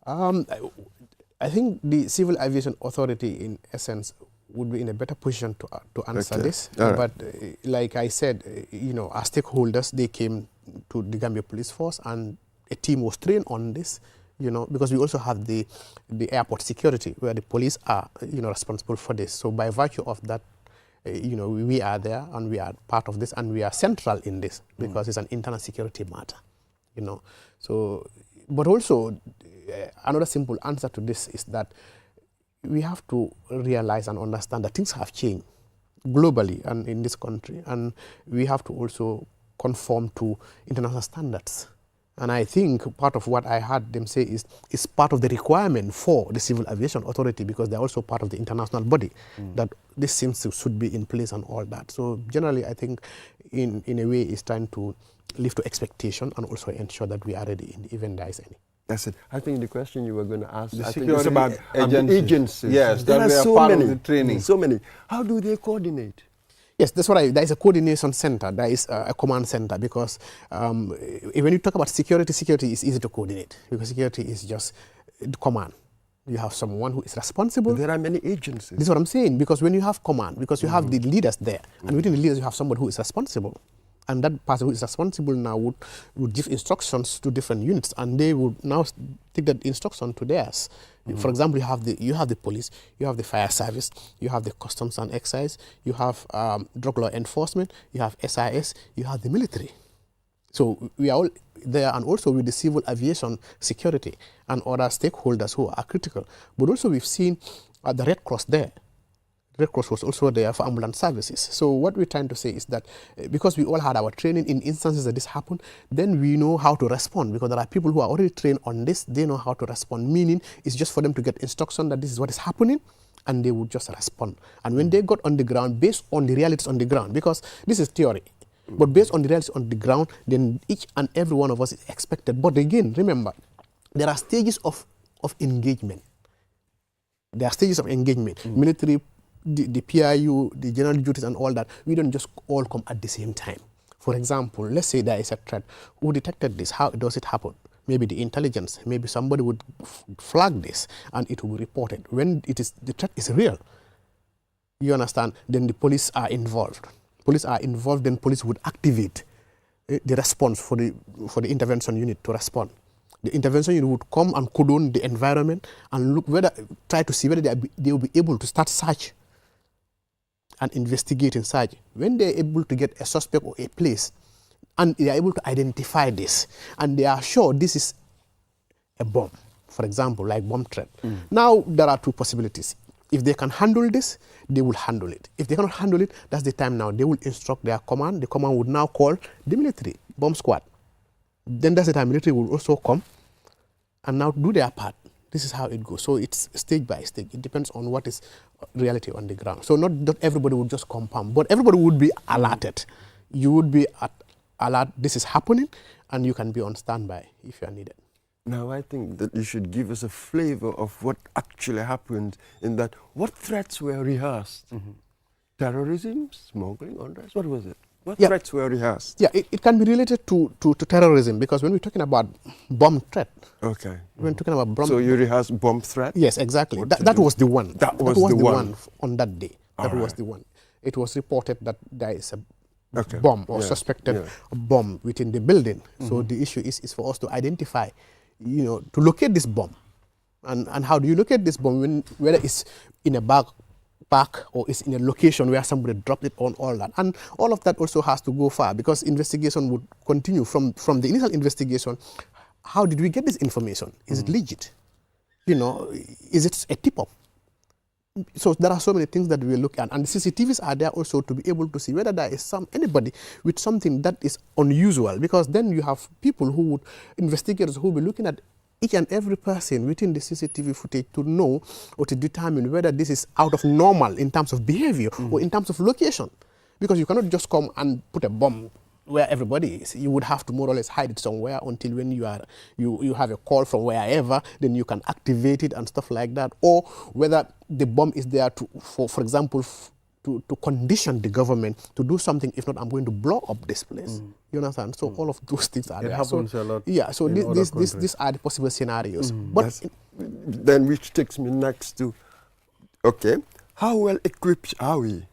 I think the Civil Aviation Authority, in essence, would be in a better position to answer this. Right. But like I said, our stakeholders, they came to the Gambia Police Force, and a team was trained on this. Because we also have the airport security, where the police are, responsible for this. So by virtue of that, we are there, and we are part of this, and we are central in this, because it's an internal security matter, So, but also, another simple answer to this is that we have to realize and understand that things have changed globally and in this country, and we have to also conform to international standards. And I think part of what I heard them say is part of the requirement for the Civil Aviation Authority, because they're also part of the international body, that this should be in place and all that. So generally, I think in a way it's trying to live to expectation and also ensure that we are ready in the event there is any. That's it. I think the question you were going to ask, I think it's about agencies. Yes, there that are we are so part many, of the training. So many. How do they coordinate? Yes, that's what there is a coordination center, there is a command center, because when you talk about security is easy to coordinate, because security is just the command. You have someone who is responsible. But there are many agencies. This is what I'm saying, because when you have command, because you have the leaders there, and within the leaders you have someone who is responsible. and that person who is responsible now would give instructions to different units, and they would now take that instruction to theirs. For example, you have the police, you have the fire service, you have the customs and excise, you have drug law enforcement, you have SIS, you have the military. So we are all there, and also with the civil aviation security and other stakeholders who are critical. But also we've seen the Red Cross there. Red Cross was also there for ambulance services. So what we're trying to say is that because we all had our training in instances that this happened, then we know how to respond, because there are people who are already trained on this. They know how to respond, meaning it's just for them to get instruction that this is what is happening, and they would just respond. And when they got on the ground, based on the realities on the ground, because this is theory, but based on the realities on the ground, then each and every one of us is expected. But again, remember, there are stages of engagement. There are stages of engagement. Military, the PIU, the general duties and all that, we don't just all come at the same time. For example, let's say there is a threat. Who detected this? How does it happen? Maybe the intelligence, maybe somebody would flag this and it will be reported. When the threat is real, you understand, then the police are involved. Police are involved, then police would activate the response for the intervention unit to respond. The intervention unit would come and cordon the environment and try to see whether they will be able to start search and investigate in search. When they are able to get a suspect or a place, and they are able to identify this, and they are sure this is a bomb, for example, like bomb threat. Now, there are two possibilities. If they can handle this, they will handle it. If they cannot handle it, that's the time now. They will instruct their command. The command would now call the military, bomb squad. Then that's the time military will also come and now do their part. This is how it goes. So it's stage by stage. It depends on what is reality on the ground. So not everybody would just compound, but everybody would be alerted. You would be alert, this is happening, and you can be on standby if you are needed. Now, I think that you should give us a flavor of what actually happened in that. What threats were rehearsed? Terrorism, smuggling, unrest, what was it? What threats were rehearsed? Yeah, it can be related to terrorism, because when we're talking about bomb threat, okay, we're talking about bomb. So you rehearsed bomb threat? Yes, exactly. That was the one. That was the one on that day. That was the one. It was reported that there is a okay. bomb or suspected bomb within the building. So the issue is for us to identify, to locate this bomb. And how do you locate this bomb? Whether it's in a backpack or it's in a location where somebody dropped it on, all that. And all of that also has to go far, because investigation would continue from the initial investigation. How did we get this information? Is it legit? Is it a tip-off? So there are so many things that we look at, and the CCTVs are there also to be able to see whether there is anybody with something that is unusual, because then you have investigators who will be looking at each and every person within the CCTV footage to know or to determine whether this is out of normal in terms of behavior or in terms of location, because you cannot just come and put a bomb where everybody is. You would have to more or less hide it somewhere until when you have a call from wherever, then you can activate it and stuff like that. Or whether the bomb is there for example, to condition the government to do something. If not, I'm going to blow up this place. You understand? So all of those things are there. It happens a lot. Yeah. So these are the possible scenarios. But then, which takes me next to, okay, how well equipped are we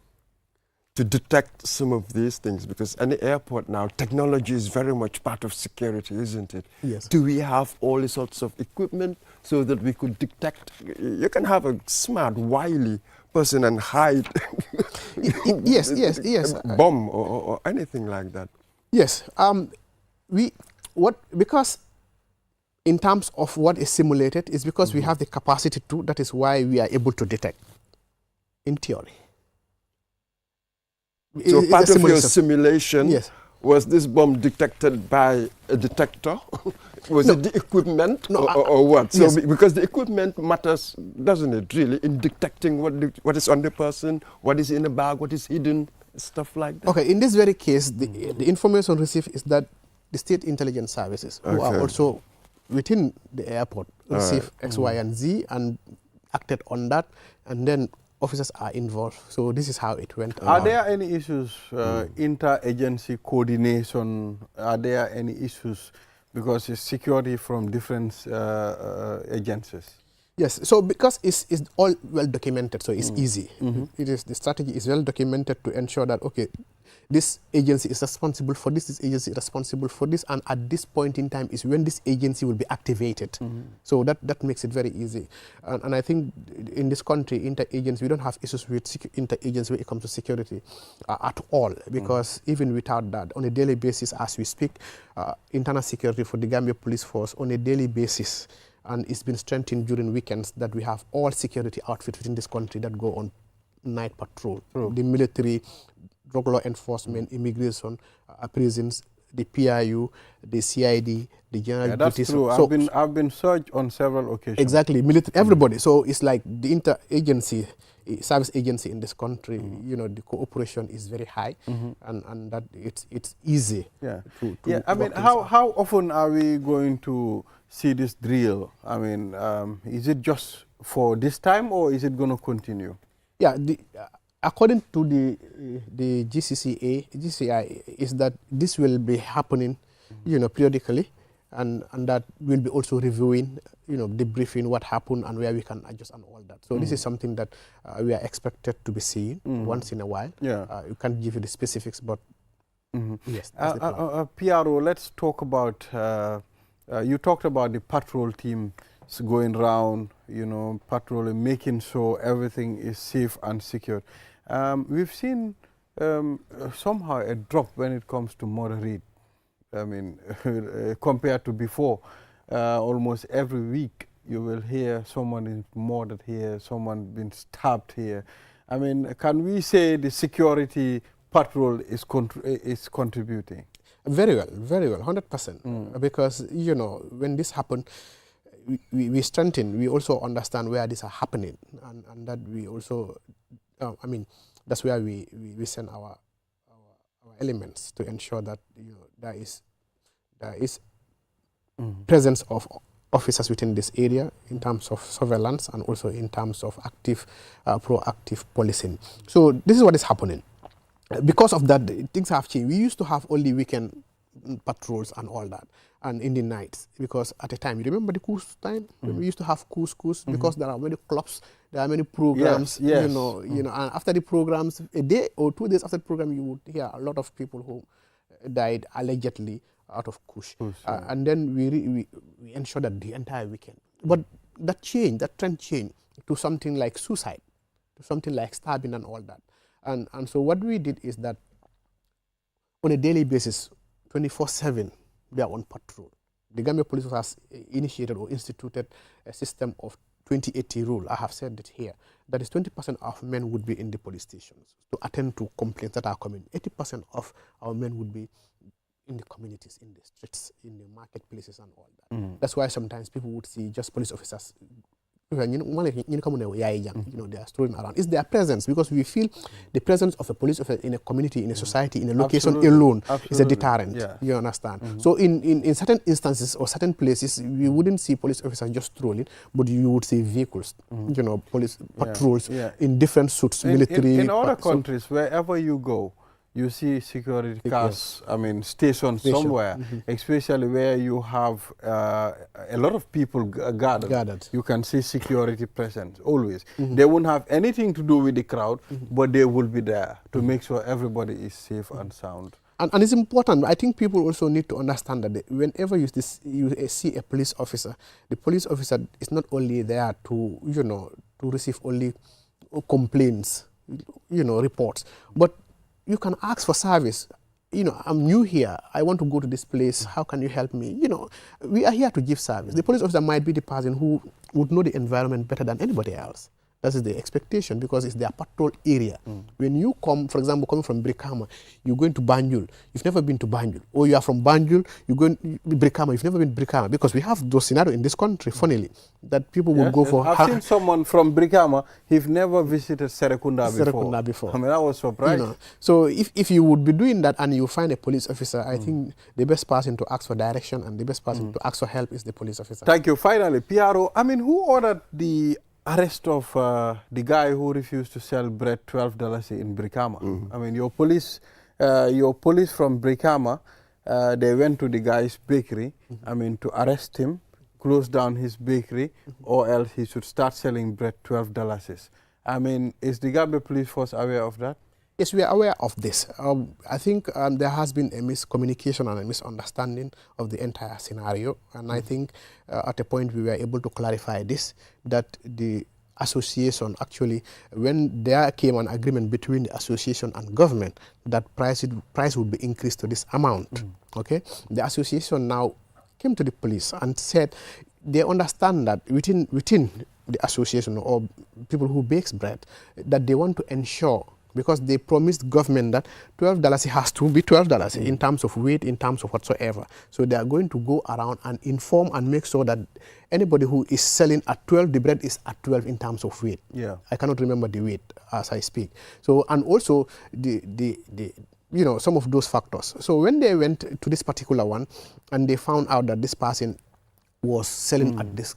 to detect some of these things? Because any airport now, technology is very much part of security, isn't it? Yes. Do we have all the sorts of equipment so that we could detect? You can have a smart, wily person and hide yes. a bomb or anything like that. Yes. Because in terms of what is simulated is because we have the capacity to, that is why we are able to detect in theory. So part of your simulation, was this bomb detected by a detector? Was it the equipment or what? So because the equipment matters, doesn't it, really, in detecting what is on the person, what is in the bag, what is hidden, stuff like that? Okay, in this very case, the information received is that the state intelligence services, who are also within the airport, receive X, Y, and Z and acted on that, and then officers are involved. So this is how it went. Are there any issues, inter-agency coordination? Are there any issues because it's security from different agencies? Yes, so because it's all well documented, so it's easy. The strategy is well documented to ensure that, okay, this agency is responsible for this agency is responsible for this, and at this point in time is when this agency will be activated. So that makes it very easy. And I think in this country, inter-agency, we don't have issues with inter-agency when it comes to security at all, because even without that, on a daily basis as we speak, internal security for the Gambia Police Force on a daily basis, and it's been strengthened during weekends, that we have all security outfits within this country that go on night patrol. The military, drug law enforcement, immigration, prisons, the PIU, the CID, the general that's duties. true. So I've been searched on several occasions. exactly, military, everybody. So it's like the inter-agency, service agency in this country, you know, the cooperation is very high, and that it's easy. Yeah. To I mean, how often are we going to see this drill? I mean, is it just for this time, or is it going to continue? Yeah, according to the GCCI, is that this will be happening, you know, periodically, and that we'll be also reviewing, you know, debriefing what happened and where we can adjust and all that. So this is something that we are expected to be seeing once in a while. Yeah, you can't give you the specifics, but yes. That's the plan. PRO, let's talk about. You talked about the patrol team going around, you know, patrolling, making sure everything is safe and secure. We've seen somehow a drop when it comes to murder rate. I mean, compared to before, almost every week you will hear someone is murdered here, someone been stabbed here. I mean, can we say the security patrol is contributing? Very well, 100%. Because, you know, when this happened, we strengthen, we also understand where these are happening, and that we also, I mean, that's where we send our elements to ensure that, you know, there is presence of officers within this area in terms of surveillance and also in terms of active, proactive policing. So this is what is happening. Because of that, things have changed. We used to have only weekend patrols and all that, and in the nights, because at a time, you remember the course time when we used to have course, because there are many clubs, there are many programs, yes. you know, and after the programs, a day or 2 days after the program, you would hear a lot of people who died allegedly out of kush, and then we ensure that the entire weekend. But that trend changed to something like suicide, to something like stabbing and all that. And so what we did is that on a daily basis, 24/7, they are on patrol. The Gambia Police has initiated or instituted a system of 2080 rule. I have said it here. That is 20% of men would be in the police stations to attend to complaints that are coming. 80% of our men would be in the communities, in the streets, in the marketplaces and all that. That's why sometimes people would see just police officers, you know, they are strolling around. It's their presence, because we feel the presence of a police officer in a community, in a society, in a location alone is a deterrent. You understand? So in certain instances or certain places, we wouldn't see police officers just strolling, but you would see vehicles, you know, police patrols in different suits, military. In other countries, wherever you go, you see security cars, I mean, stationed somewhere, especially where you have a lot of people gathered. You can see security present, always. They won't have anything to do with the crowd, but they will be there to make sure everybody is safe and sound. And it's important. I think people also need to understand that whenever you see a police officer, the police officer is not only there to, you know, to receive only complaints, you know, reports, but you can ask for service. You know, I'm new here. I want to go to this place. How can you help me? You know, we are here to give service. The police officer might be the person who would know the environment better than anybody else. That is the expectation, because it's their patrol area. When you come, for example, coming from Brikama, you're going to Banjul. You've never been to Banjul. Or you are from Banjul, you're going to Brikama. You've never been to Brikama. Because we have those scenarios in this country, funnily, that people would go for. I've seen someone from Brikama, he've never visited Serekunda before. I mean, I was surprised. You know, so if you would be doing that and you find a police officer, I think the best person to ask for direction and the best person to ask for help is the police officer. Thank you. Finally, PRO, I mean, who ordered the arrest of the guy who refused to sell bread $12 in Brikama? I mean, your police from Brikama, they went to the guy's bakery, I mean, to arrest him, close down his bakery, or else he should start selling bread $12. I mean, is the Gambia Police Force aware of that? Yes, we are aware of this. I think there has been a miscommunication and a misunderstanding of the entire scenario, and I think at a point we were able to clarify this, that the association actually, when there came an agreement between the association and government that price would be increased to this amount, okay, the association now came to the police and said they understand that within the association or people who bakes bread, that they want to ensure, because they promised government that $12 has to be $12 in terms of weight, in terms of whatsoever. So they are going to go around and inform and make sure that anybody who is selling at 12, the bread is at 12 in terms of weight. Yeah. I cannot remember the weight as I speak. So, and also the you know, some of those factors. So when they went to this particular one and they found out that this person was selling at this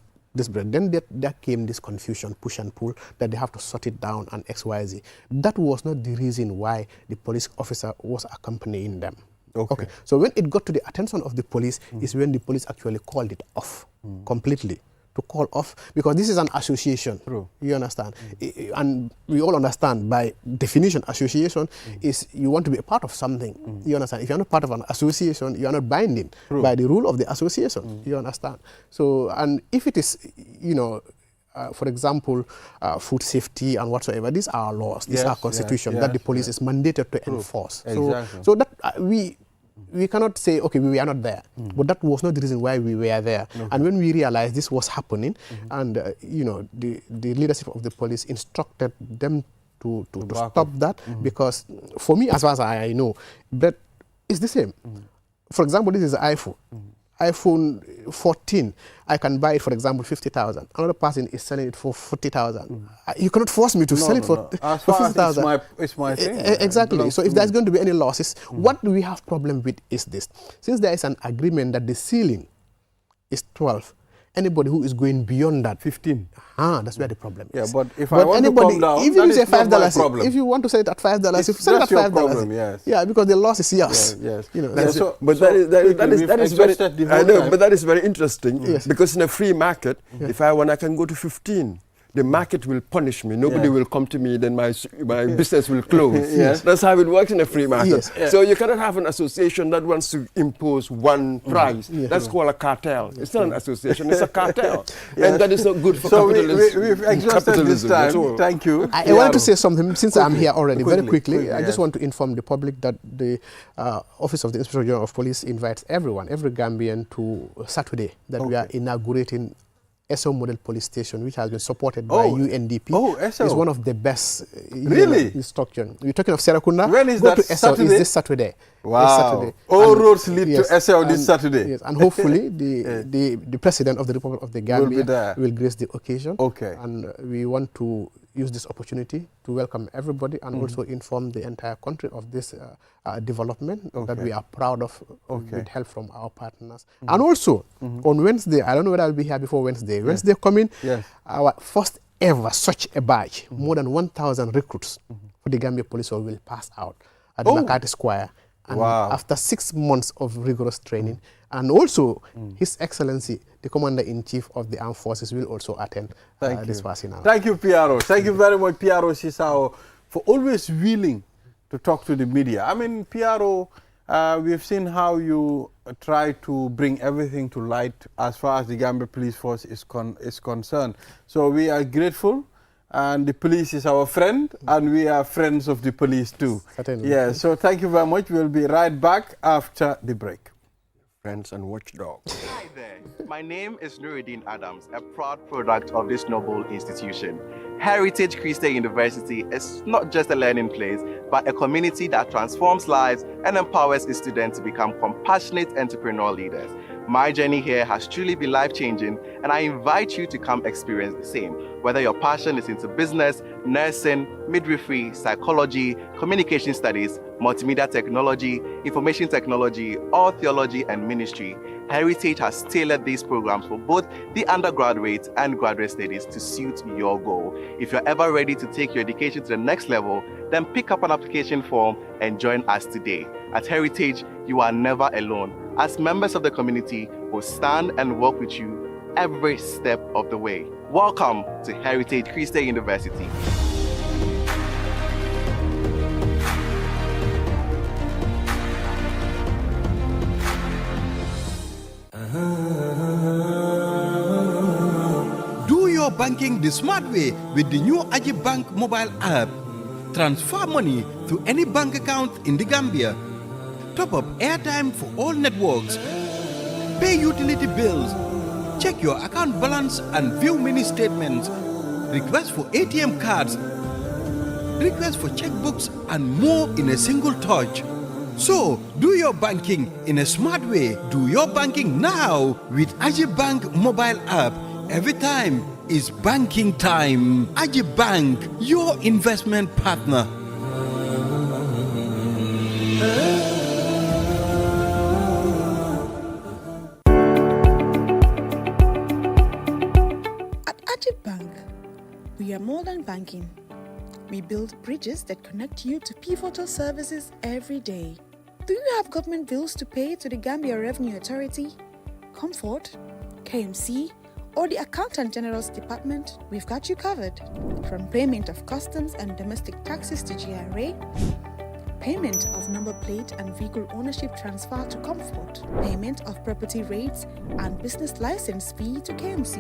bread, then there came this confusion, push and pull, that they have to sort it down and XYZ. That was not the reason why the police officer was accompanying them. Okay. So when it got to the attention of the police is when the police actually called it off completely. To call off, because this is an association. True. You understand? And we all understand by definition, association is you want to be a part of something. You understand? If you're not part of an association, you are not binding by the rule of the association. You understand? So, and if it is, you know, for example, food safety and whatsoever, these are laws, these are constitutions that the police is mandated to enforce. Exactly. So that we cannot say, okay, we are not there. But that was not the reason why we were there. And when we realized this was happening, and you know, the leadership of the police instructed them to stop that, because for me, as far as I know, bread is the same. For example, this is an iPhone 14, I can buy it, for example, 50,000. Another person is selling it for 40,000. You cannot force me to sell it for 50,000. It's my thing. Exactly. So if there's going to be any losses, what we have problem with is this. Since there is an agreement that the ceiling is 12, anybody who is going beyond that, 15. That's where the problem is. Yeah, but if I want to come down, even if you say $5, if you want to sell it at $5, if you sell it at $5, problem, yes. Yeah, because the loss is yours. Yes. You know, that is very. I know, but that is very interesting. Yes. Because in a free market, if I want, I can go to 15. The market will punish me. Nobody will come to me. Then my business will close. That's how it works in a free market. So you cannot have an association that wants to impose one price. That's called a cartel. It's not an association. It's a cartel, and that is not good for capitalism. So we've exhausted this time. Thank you. I wanted to say something since I'm here already. Very quickly. I just want to inform the public that the Office of the Inspector General of Police invites every Gambian to Saturday that we are inaugurating Qcell model police station, which has been supported by UNDP. Qcell. It's one of the best instruction. You're talking of Serakunda. When is Go that? to Qcell. Saturday? It's this Saturday. Wow. Saturday. All roads lead to Qcell this Saturday. Yes, and hopefully the President of the Republic of the Gambia will grace the occasion. Okay. And we want to use this opportunity to welcome everybody and also inform the entire country of this development that we are proud of with help from our partners. And also on Wednesday, I don't know whether I'll be here before Wednesday. Wednesday coming, our first ever such a badge, more than 1,000 recruits for the Gambia Police will pass out at Makati Square. And after 6 months of rigorous training, and also His Excellency, the Commander-in-Chief of the Armed Forces, will also attend this passing out. Thank you, Piaro. Thank you very much, Piaro Sisao, for always willing to talk to the media. I mean, Piaro, we've seen how you try to bring everything to light as far as the Gambia Police Force is concerned. So we are grateful. And the police is our friend, and we are friends of the police too. Certainly. Yeah, so thank you very much. We'll be right back after the break. Friends and watchdogs. Hi there. My name is Nuruddin Adams, a proud product of this noble institution. Heritage Christian University is not just a learning place, but a community that transforms lives and empowers its students to become compassionate entrepreneurial leaders. My journey here has truly been life-changing, and I invite you to come experience the same. Whether your passion is into business, nursing, midwifery, psychology, communication studies, multimedia technology, information technology, or theology and ministry, Heritage has tailored these programs for both the undergraduate and graduate studies to suit your goal. If you're ever ready to take your education to the next level, then pick up an application form and join us today. At Heritage, you are never alone, as members of the community will stand and work with you every step of the way. Welcome to Heritage Christian University. banking the smart way with the new Ajib Bank mobile app. Transfer money to any bank account in the Gambia. Top up airtime for all networks. Pay utility bills. Check your account balance and view mini statements. Request for ATM cards. Request for checkbooks and more in a single touch. So, do your banking in a smart way. Do your banking now with Ajib Bank mobile app. Every time is banking time. Ajib Bank, your investment partner. At Ajib Bank, we are more than banking. We build bridges that connect you to pivotal services every day. Do you have government bills to pay to the Gambia Revenue Authority, Comfort, KMC, or the Accountant General's Department? We've got you covered. From payment of customs and domestic taxes to GRA, payment of number plate and vehicle ownership transfer to Comfort, payment of property rates and business license fee to KMC,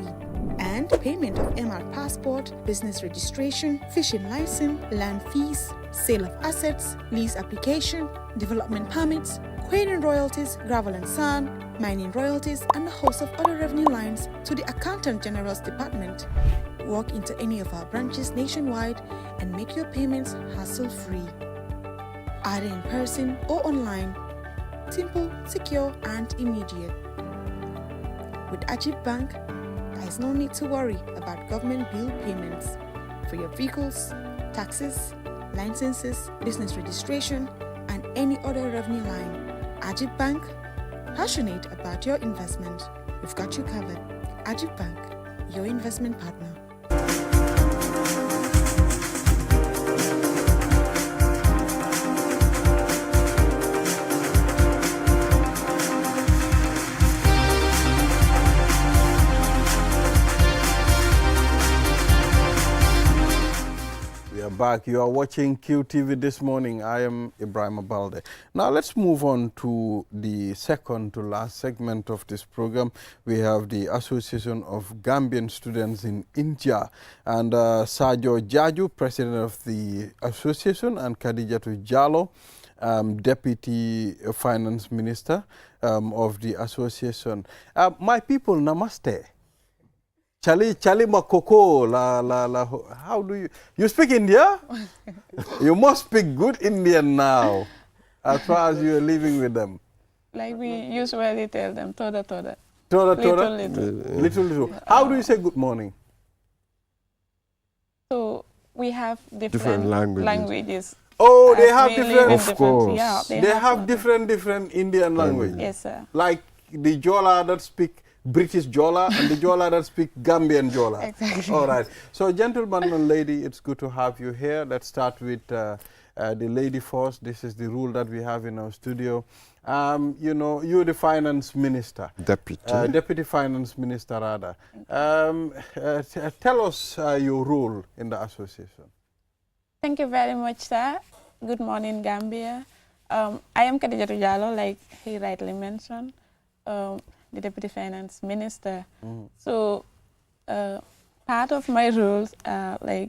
and payment of MR passport, business registration, fishing license, land fees, sale of assets, lease application, development permits, quarrying royalties, gravel and sand, mining royalties, and a host of other revenue lines to the Accountant General's Department. Walk into any of our branches nationwide and make your payments hassle-free. Either in person or online. Simple, secure, and immediate. With Ajib Bank, there is no need to worry about government bill payments for your vehicles, taxes, licenses, business registration, and any other revenue line. Ajib Bank, passionate about your investment. We've got you covered. Ajib Bank, your investment partner. Back. You are watching QTV this morning. I am Ibrahim Abalde. Now let's move on to the second to last segment of this program. We have the Association of Gambian Students in India, and Sajo Jaju, President of the Association, and Khadijatu Jallo, Deputy Finance Minister of the Association. My people, namaste. Chali makoko la. How do you speak India? You must speak good Indian now, as far as you are living with them. Like we usually tell them, toda. Little. How do you say good morning? So we have different languages. Oh, they have different. Of course. Yeah, they have different Indian languages. Yes, sir. Like the Jola that speak British Jola and the Jola that speak Gambian Jola. Exactly. All right. So, gentlemen and lady, it's good to have you here. Let's start with the lady first. This is the rule that we have in our studio. You know, you're the finance minister. Deputy finance minister, rather. Tell us your role in the association. Thank you very much, sir. Good morning, Gambia. I am Khadijatu Jallo, like he rightly mentioned. The Deputy Finance Minister. So part of my roles are like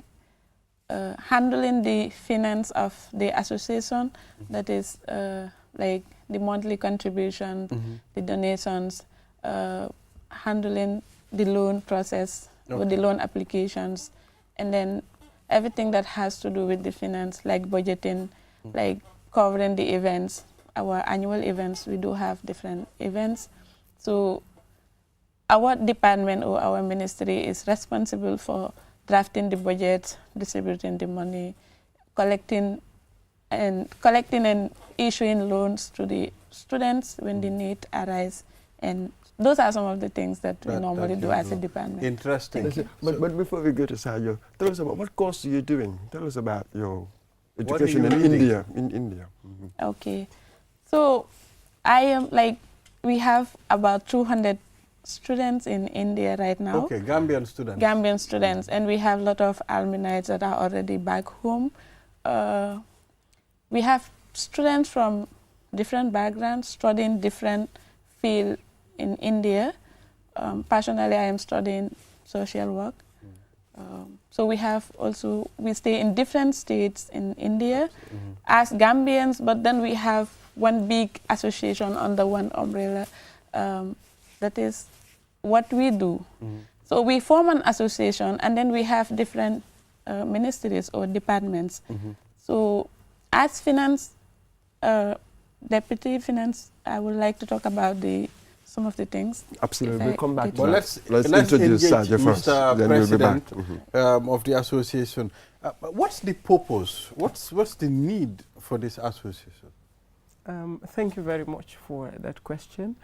handling the finance of the association, that is like the monthly contributions, the donations, handling the loan process, with the loan applications, and then everything that has to do with the finance, like budgeting, like covering the events, our annual events. We do have different events. So our department or our ministry is responsible for drafting the budget, distributing the money, collecting and issuing loans to the students when the need arise. And those are some of the things that we normally do as a department. Interesting. But before we go to Sajo, tell us about what course are you doing? Tell us about your education in India. Okay. So I am like, we have about 200 students in India right now. Okay, Gambian students. Gambian students, and we have a lot of alumni that are already back home. We have students from different backgrounds studying different fields in India. Personally, I am studying social work. So we stay in different states in India as Gambians, but then we have one big association under one umbrella. That is what we do. So we form an association, and then we have different ministries or departments. So as finance, deputy finance, I would like to talk about some of the things. Absolutely, we'll come back to well, that. let's introduce engage first, Mr. then we'll be back. President of the association. What's the purpose? What's the need for this association? Thank you very much for that question.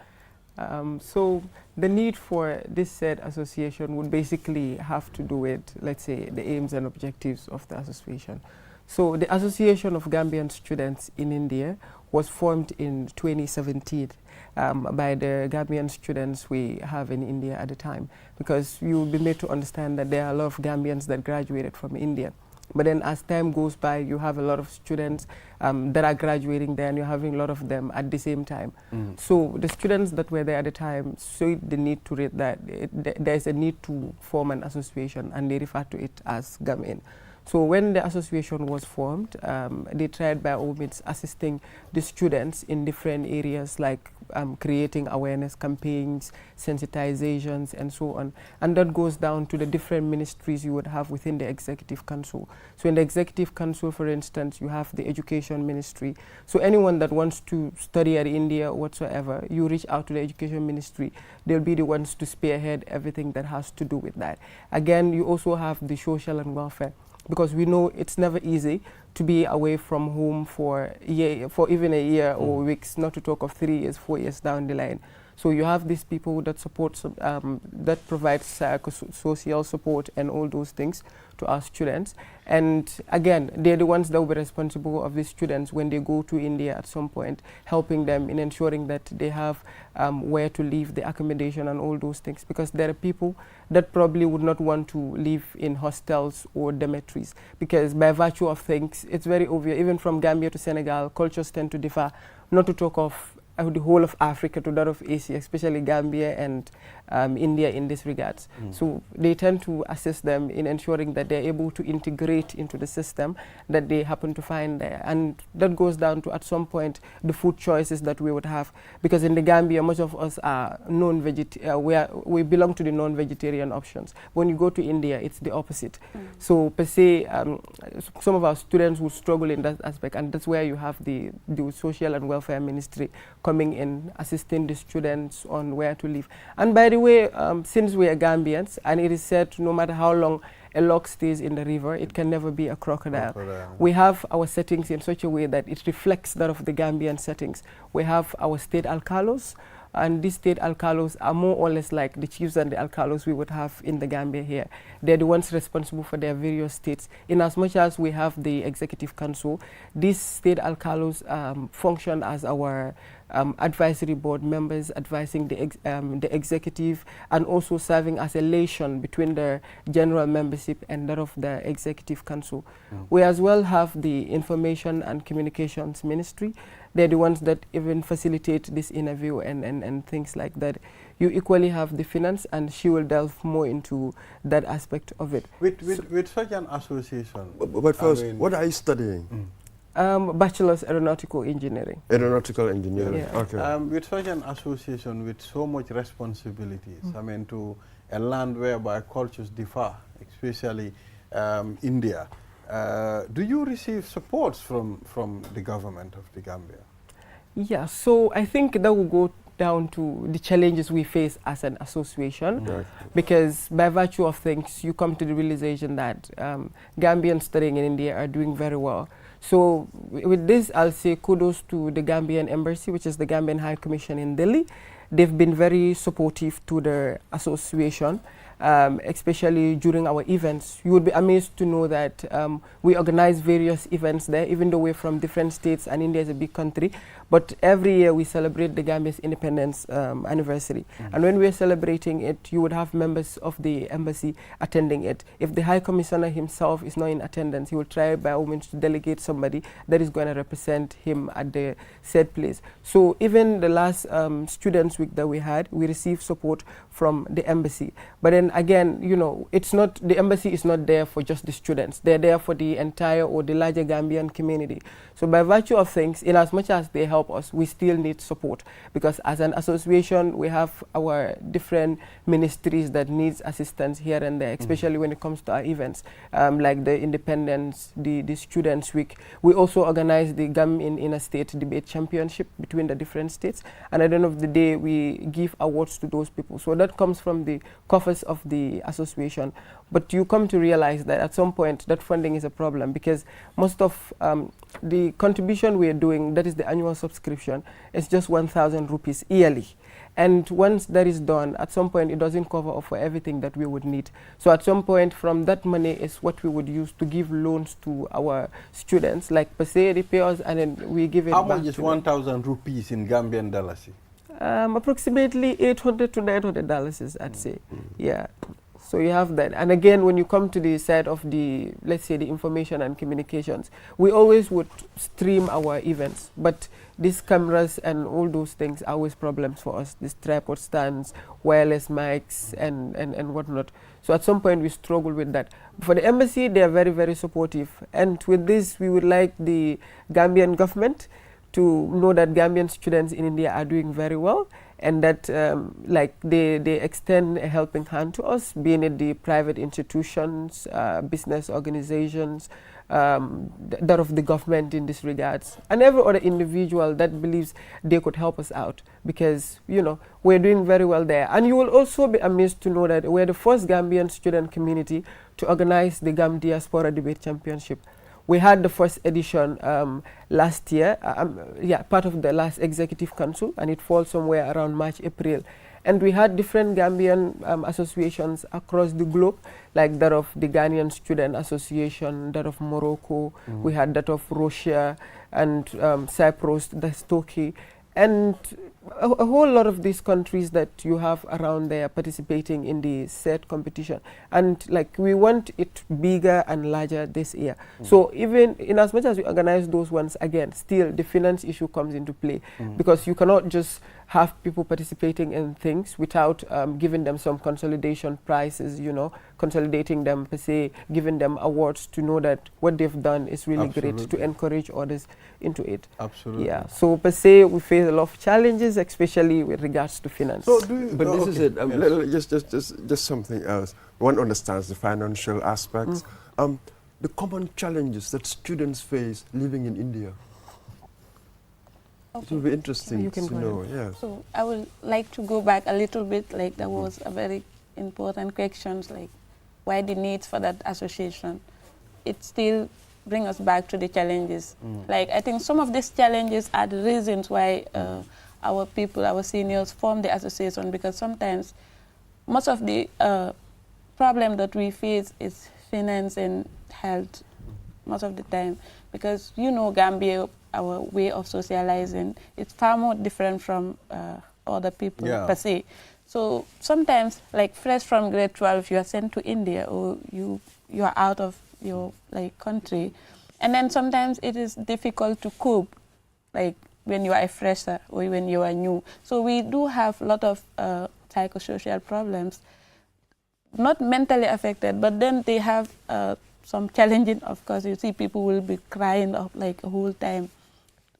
So the need for this said association would basically have to do with, let's say, the aims and objectives of the association. So the Association of Gambian Students in India was formed in 2017 by the Gambian students we have in India at the time, because you will be made to understand that there are a lot of Gambians that graduated from India. But then as time goes by, you have a lot of students that are graduating there, and you're having a lot of them at the same time. So the students that were there at the time saw the need to read that there's a need to form an association, and they refer to it as Gambian. So when the association was formed, they tried by all means assisting the students in different areas, like creating awareness campaigns, sensitizations, and so on. And that goes down to the different ministries you would have within the Executive Council. So in the Executive Council, for instance, you have the Education Ministry. So anyone that wants to study at India or whatsoever, you reach out to the Education Ministry. They'll be the ones to spearhead everything that has to do with that. Again, you also have the Social and Welfare, because we know it's never easy to be away from home for even a year or weeks, not to talk of 3 years, 4 years down the line. So you have these people that support, that provide social support and all those things to our students. And again, they're the ones that will be responsible of these students when they go to India at some point, helping them in ensuring that they have where to live, the accommodation and all those things. Because there are people that probably would not want to live in hostels or dormitories, because by virtue of things, it's very obvious, even from Gambia to Senegal, cultures tend to differ, not to talk of the whole of Africa to that of Asia, especially Gambia and India in this regards. So they tend to assist them in ensuring that they're able to integrate into the system that they happen to find there. And that goes down to, at some point, the food choices that we would have. Because in the Gambia, much of us are we belong to the non-vegetarian options. When you go to India, it's the opposite. So per se, some of our students will struggle in that aspect, and that's where you have the Social and Welfare Ministry coming in, assisting the students on where to live. And by the way, since we are Gambians, and it is said no matter how long a log stays in the river, it can never be a crocodile. We have our settings in such a way that it reflects that of the Gambian settings. We have our state alcalos, and these state alcalos are more or less like the chiefs and the alcalos we would have in the Gambia here. They're the ones responsible for their various states. In as much as we have the Executive Council, these state alcalos function as our advisory board members, advising the executive, and also serving as a liaison between the general membership and that of the Executive Council. We as well have the Information and Communications Ministry. They're the ones that even facilitate this interview and things like that. You equally have the finance, and she will delve more into that aspect of it. With such an association. But first, what are you studying? Bachelor's Aeronautical Engineering. Aeronautical Engineering, yeah. Okay. With such an association with so much responsibilities, I mean, to a land whereby cultures differ, especially India, do you receive support from the government of the Gambia? Yeah, so I think that will go down to the challenges we face as an association, because by virtue of things, you come to the realization that Gambians studying in India are doing very well. So with this, I'll say kudos to the Gambian Embassy, which is the Gambian High Commission in Delhi. They've been very supportive to the association, especially during our events. You would be amazed to know that we organize various events there, even though we're from different states and India is a big country. But every year we celebrate the Gambia's independence anniversary. And when we're celebrating it, you would have members of the embassy attending it. If the High Commissioner himself is not in attendance, he will try by all means to delegate somebody that is going to represent him at the said place. So even the last Students' Week that we had, we received support from the embassy. But then And again, you know, it's not, the embassy is not there for just the students. They're there for the entire or the larger Gambian community. So by virtue of things, in as much as they help us, we still need support, because as an association, we have our different ministries that needs assistance here and there, especially when it comes to our events, like the Independence, the Students' Week. We also organize the Gambian Inter-State Debate Championship between the different states, and at the end of the day, we give awards to those people. So that comes from the coffers of the association. But you come to realize that at some point, that funding is a problem, because most of the contribution we are doing, that is the annual subscription, is just 1,000 rupees yearly. And once that is done, at some point, it doesn't cover for everything that we would need. So at some point, from that money is what we would use to give loans to our students, like per se, they pay us, and then we give it back. How much is 1,000 rupees in Gambian dollars? Approximately $800 to $900, I'd say. Yeah. So you have that. And again, when you come to the side of the, let's say, the information and communications, we always would stream our events, but these cameras and all those things are always problems for us. These tripod stands, wireless mics, and whatnot. So at some point we struggle with that. For the embassy, they are very, very supportive. And with this, we would like the Gambian government to know that Gambian students in India are doing very well, and that like they extend a helping hand to us, being it the private institutions, business organizations, that of the government in this regards, and every other individual that believes they could help us out, because, you know, we're doing very well there. And you will also be amazed to know that we're the first Gambian student community to organize the Gam Diaspora Debate Championship. We had the first edition last year, part of the last executive council, and it falls somewhere around March, April. And we had different Gambian associations across the globe, like that of the Ghanaian Student Association, that of Morocco, we had that of Russia, and Cyprus, that's Turkey, and a whole lot of these countries that you have around there participating in the said competition. And like, we want it bigger and larger this year. So even in as much as we organize those ones, again, still the finance issue comes into play, because you cannot just have people participating in things without giving them some consolidation prizes, you know, consolidating them per se, giving them awards to know that what they've done is really great, to encourage others into it. Absolutely. Yeah. So per se, we face a lot of challenges, especially with regards to finance. So but this is it. Just something else. One understands the financial aspects. The common challenges that students face living in India. Okay. It will be interesting You to know. Yeah. So I would like to go back a little bit. Like, that was a very important question. Like, why the need for that association? It still brings us back to the challenges. Like, I think some of these challenges are the reasons why our people, our seniors, form the association, because sometimes most of the problem that we face is finance and health most of the time, because, you know, Gambia, our way of socializing, it's far more different from other people per se. So sometimes, like, fresh from grade 12, you are sent to India, or you are out of your country, and then sometimes it is difficult to cope, like when you are a fresher or when you are new. So we do have a lot of psychosocial problems, not mentally affected, but then they have some challenging. Of course, you see people will be crying up like a whole time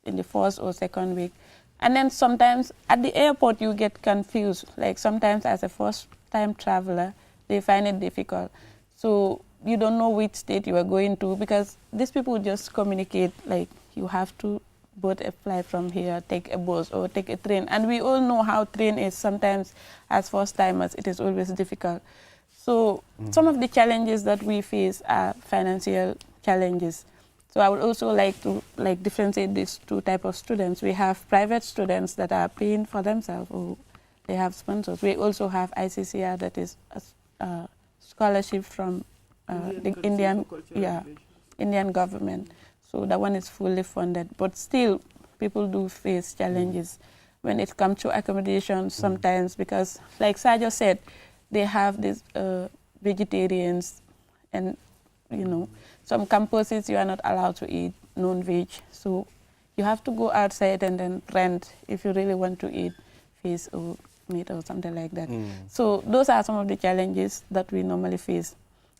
in the first or second week. And then sometimes at the airport you get confused. Like, sometimes as a first-time traveler, they find it difficult. So you don't know which state you are going to, because these people just communicate like, you have to board a flight from here, take a bus or take a train. And we all know how train is. Sometimes as first-timers, it is always difficult. So some of the challenges that we face are financial challenges. So I would also like to differentiate these two types of students. We have private students that are paying for themselves, or they have sponsors. We also have ICCR, that is a scholarship from the Indian government. So that one is fully funded. But still, people do face challenges when it comes to accommodation sometimes, because, like Sajo said, they have these vegetarians, and, you know, some campuses you are not allowed to eat non-veg. So you have to go outside and then rent if you really want to eat fish or classmate or something like that. So those are some of the challenges that we normally face.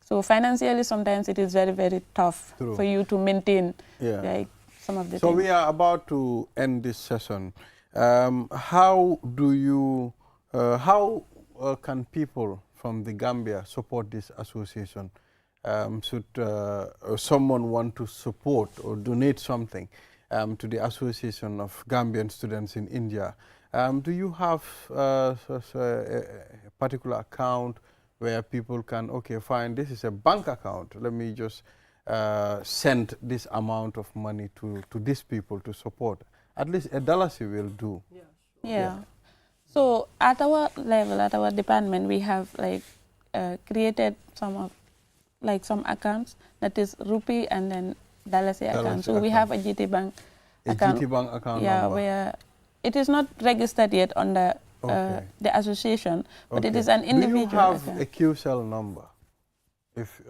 So financially, sometimes it is very, very tough for you to maintain like some of the things. So we are about to end this session. How do you, how can people from the Gambia support this association? Should someone want to support or donate something to the Association of Gambian Students in India? Do you have a particular account where people can, okay, fine, this is a bank account, let me just send this amount of money to these people to support? At least $1 will do. Yeah. So at our level, at our department, we have like created some accounts, that is rupee and then Dalasi account. So we have a GT Bank account. GT Bank account yeah, number. where it is not registered yet on the association, but it is an individual Do you have account. a Qcell number? If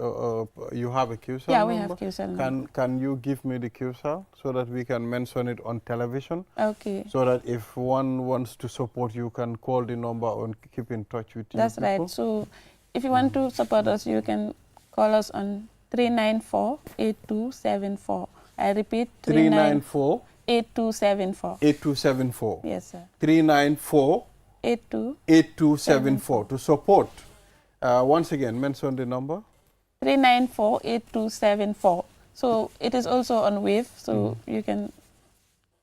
you have a Qcell number? Yeah, we have Qcell number. Can you give me the Qcell so that we can mention it on television? Okay. So that if one wants to support you, can call the number and keep in touch with you. That's right. So if you want to support us, you can call us on 394-8274. I repeat, 394 8274. 8274. Yes, sir. 394 8274 to support. Once again, mention the number. 394-8274. So it is also on Wave, so you can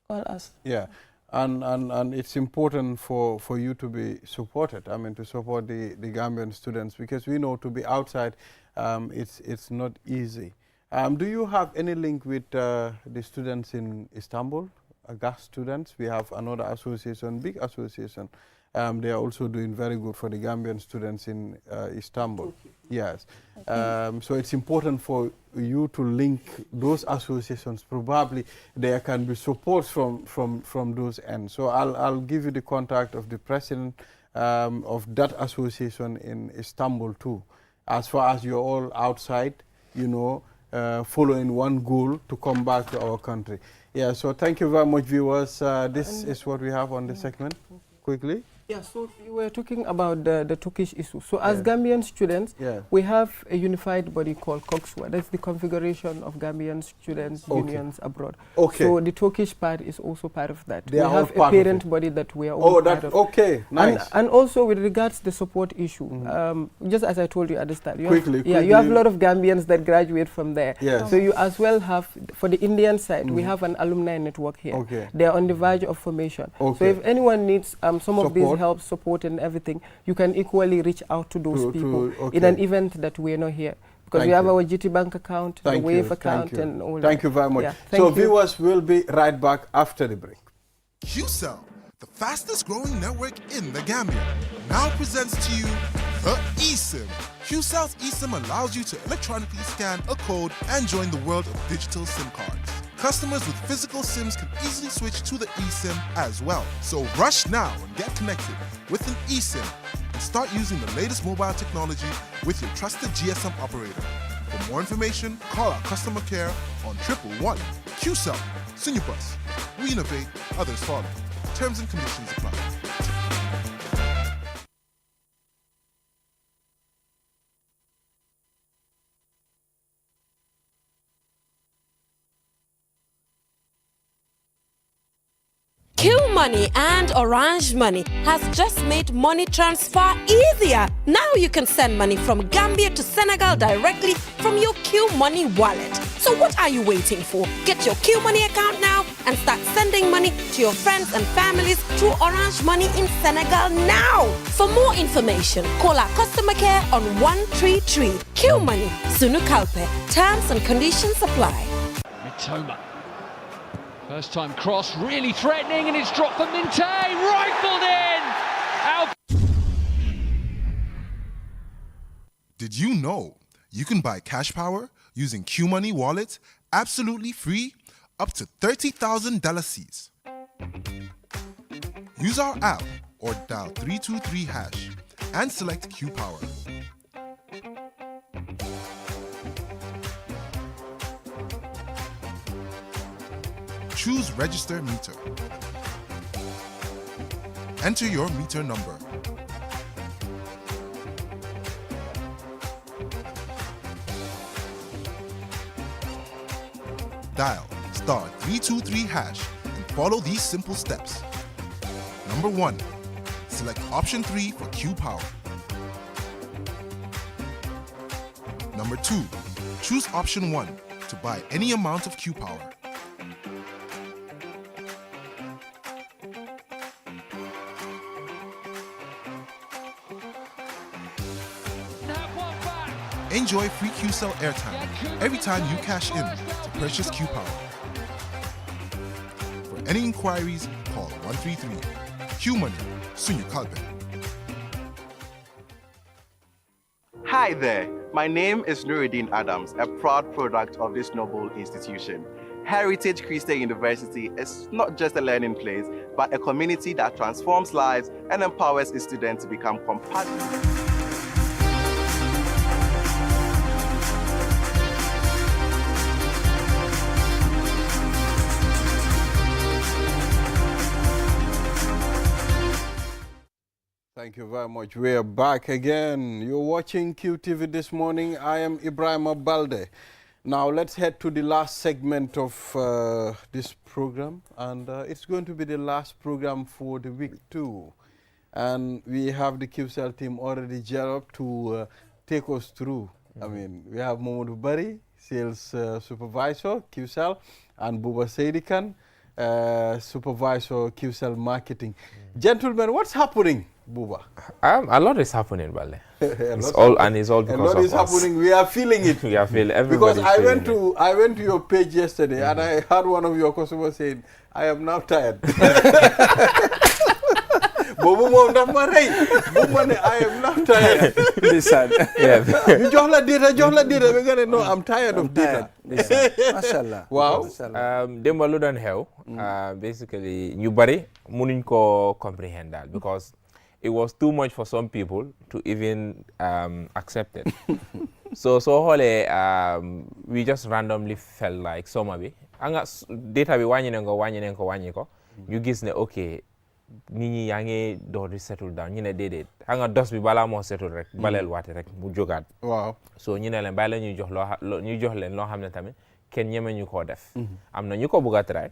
call us. Yeah, and it's important for you to be supported. I mean, to support the Gambian students, because we know to be outside, it's not easy. Do you have any link with the students in Istanbul, GAS students? We have another association, big association. They are also doing very good for the Gambian students in Istanbul. Yes. So it's important for you to link those associations. Probably there can be support from those ends. So I'll give you the contact of the president of that association in Istanbul too. As far as you're all outside, you know, following one goal to come back to our country. Yeah, so thank you very much, viewers. This is what we have on the segment. Quickly. Yeah, so you were talking about the Turkish issue. So as Gambian students, we have a unified body called Qcell. That's the configuration of Gambian students unions abroad. Okay. So the Turkish part is also part of that. We have a parent body that we are all part of. Okay, nice. And also with regards to the support issue, just as I told you at the start, you quickly, you have a lot of Gambians that graduate from there. Yes. So you as well have, for the Indian side, we have an alumni network here. Okay. They are on the verge of formation. Okay. So if anyone needs some of these help, support and everything, you can equally reach out to those people in an event that we are not here. Because we have our GT Bank account, the Wave account and all that. Thank you very much. Yeah, so viewers will be right back after the break. Qcell, the fastest growing network in the Gambia, now presents to you the eSIM. Qcell's eSIM allows you to electronically scan a code and join the world of digital SIM cards. Customers with physical SIMs can easily switch to the eSIM as well. So rush now and get connected with an eSIM and start using the latest mobile technology with your trusted GSM operator. For more information, call our customer care on 111. Qcell, Sinupus. We innovate, others follow. Terms and conditions apply. Q Money and Orange Money has just made money transfer easier. Now you can send money from Gambia to Senegal directly from your Q Money wallet. So what are you waiting for? Get your Q Money account now and start sending money to your friends and families through Orange Money in Senegal now. For more information, call our customer care on 133. Q Money, Sunu Kalpe. Terms and conditions apply. Mitoma. First time cross, really threatening, and it's dropped for Minte, rifled in! Out. Did you know you can buy cash power using Q Money wallet absolutely free up to 30,000 Dalasies? Use our app or dial 323# and select Q Power. Choose Register Meter. enter your meter number. Dial *323# and follow these simple steps. Number 1, select option 3 for Q Power. Number 2, choose option 1 to buy any amount of Q Power. Enjoy free Qcell airtime every time you cash in to purchase Q Power. For any inquiries, call 133. Q Money, Sunyu Kalbe. Hi there, my name is Nuruddin Adams, a proud product of this noble institution. Heritage Christian University is not just a learning place, but a community that transforms lives and empowers its students to become compatible. Thank you very much. We are back again. You're watching QTV this morning. I am Ibrahim Balde. Now let's head to the last segment of this program, and it's going to be the last program for the week too. And we have the Qcell team already geared up to take us through. I mean, we have Mohamed Bari, sales supervisor, Qcell, and Buba Seidikan, supervisor, Qcell marketing. Gentlemen, what's happening? Buba. A lot is happening, Bale. It's all because of us. A lot is happening. We are feeling it. We are feeling everybody. Because I went to your page yesterday and I heard one of your customers saying, "I am now tired." I am not tired. Listen. You just like data. We're gonna know I'm tired of data. Mashallah. Wow. Demba lu don xew. Basically, ñu bari mënuñ ko comprehend daal because it was too much for some people to even accept it. So we just randomly felt like summer bi anga data bi wàññi ko ñu gis ne okay nit ñi yaa ngi door di settle down ñu ne déedéet xam nga dos bi balaa moo settle rek baleel waate rek mu jógaat. waaw so ñu ne leen bàyyi la ñuy jox leen loo xam ne tamit kenn ñeme ñu koo def. am na ñu ko bëgg a try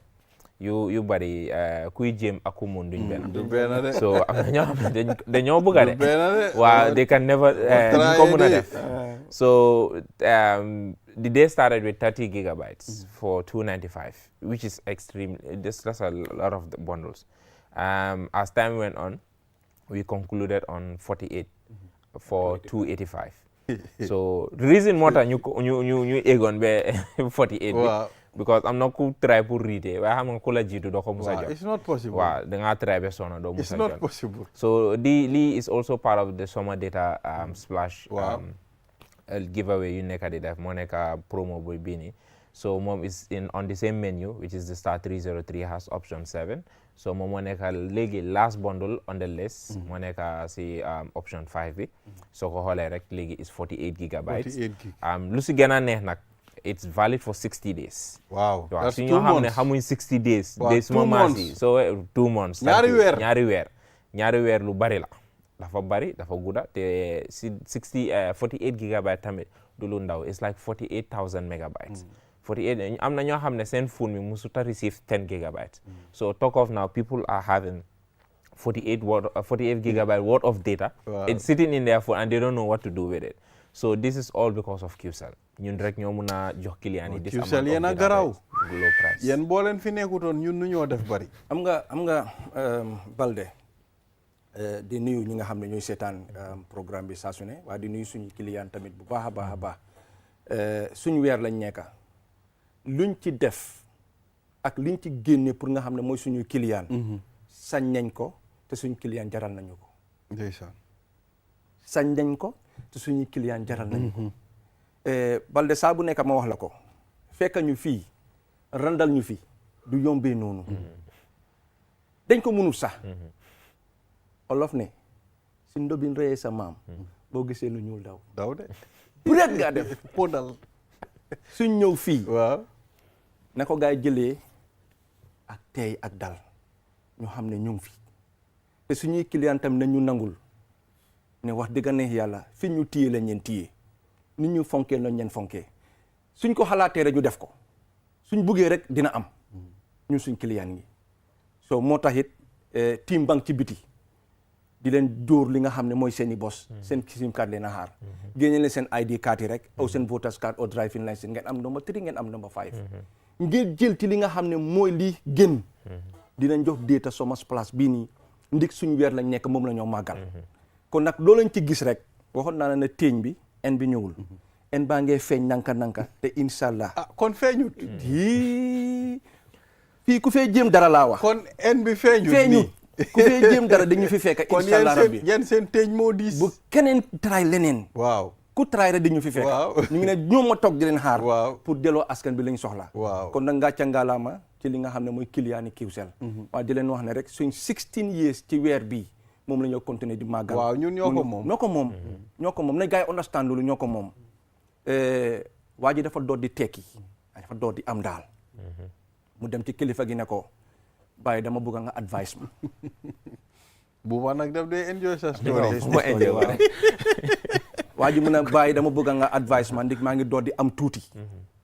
yu bari kuy jéem ak ku mun duñ benn. du benn de. so am na ñoo xam ne dañoo bëgg a de. du benn de. waaw they can never ñu ko mun a def. so the day started with 30 gigabytes for $295, which is extreme. That's a lot of the bundles. As time went on, we concluded on 48 for $285. So the reason more than you egon be 48 wow. because I'm not could try to read it. It's not possible. Wow, it's not possible. So Lee is also part of the summer data splash giveaway. You neka did Monica promo boy bini. So mom is on the same menu, which is the star 303 has option 7. So moneka legi last bundle on the list. Moneka see option 5 So direct legi is 48 gigabytes. 48 gig. Lucy gana nehnak. It's valid for 60 days. Wow. That's 2 months. How many 60 days? Wow. Days 2 months. So 2 months. Nyari weer lu bari la. Dafa bari, dafa guda. Te 48 gigabyte tamit du lu ndaw. It's like 48,000 megabytes. 48. am na ñoo xam ne seen phone mi musuta receive 10 gigabytes. So talk of now, people are having 48 gigabyte worth of data. Wow. It's sitting in their phone and they don't know what to do with it. So this is all because of Qcell. ñun rek ñoo mën a jox client yi this amount of Qcell data garaw low price. yéen boo leen fi nekkutoon ñun nu ñoo def bari. am nga Balde di nuyu ñi nga xam ne ñooy seetaan programme bi saa su ne waaye di nuyu suñu client tamit bu baax a baax suñu weer lañ nekka luñ ci def ak liñ ci génne pour nga xam ne mooy suñu client sañ nañ ko te suñu client jaral nañu ko. ndeysaan. sañ nañ ko te suñu client jaral nañu ko. Balde saa bu nekk ma wax la ko fekk ñu fii randal ñu fi du yombee noonu. dañ ko mënul sax. olof ne si ndobin reyee sa maam boo gisee lu ñuul daw de peut-être nga def podal suñ ñëw fii waaw na ko gaay jëlee ak tey ak dal ñu xam ne ñu ngi fi te suñuy client tam nañu nangul ne wax dëgg neex yàlla fi ñu téye la ñeen téye nit ñu fonkee la ñeen fonkee suñ ko xalaatee rek ñu def ko suñ buggee rek dina am ñun suñ client yi so moo tax it team bank ci biti di leen dóor li nga xam ne mooy seen i bos seen sim card leen a xaar génne leen seen ID card yi rek aw seen voters card ou driving license ngeen am number 3 ngeen am number 5 ngeen jël ci li nga xam ne mooy li gën dinañ jox data Somos Plus bii nii ndik suñ weer lañ nekk moom la ñoo màggal kon nag loolu lañ ci gis rek waxoon naa ne teeñ bi en bi ñëwul en baa ngee feeñ nanka te inshallah kon feeñut fii ku fee jéem dara laa wax kon en bi feeñut ku fee jéem dara dañu fi fekk inshallah rabbi kon yéen seen teeñ moo diis bu keneen try leneen waaw ku try rek dañu fi fekk ñu ngi ne ñoom ma toog di leen xaar pour delloo askan bi lañ soxla kon nag ngàcca ngaalaama ci li nga xam ne mooy client yi Qcell waaye di leen wax ne rek suñ 16 years ci weer bii moom la ñoo continuer di màggal waaw ñun ñoo ko moom na gars yi understand loolu ñoo ko moom waa ji dafa doot di tekki dafa doot di am daal mu dem ci kilifa gi ne ko bàyyi dama bëgg nga advice ma bu ma nag daf dee enjoy sa story waa ji mu ne bàyyi dama bëgg nga advice ma ndik maa ngi doot di am tuuti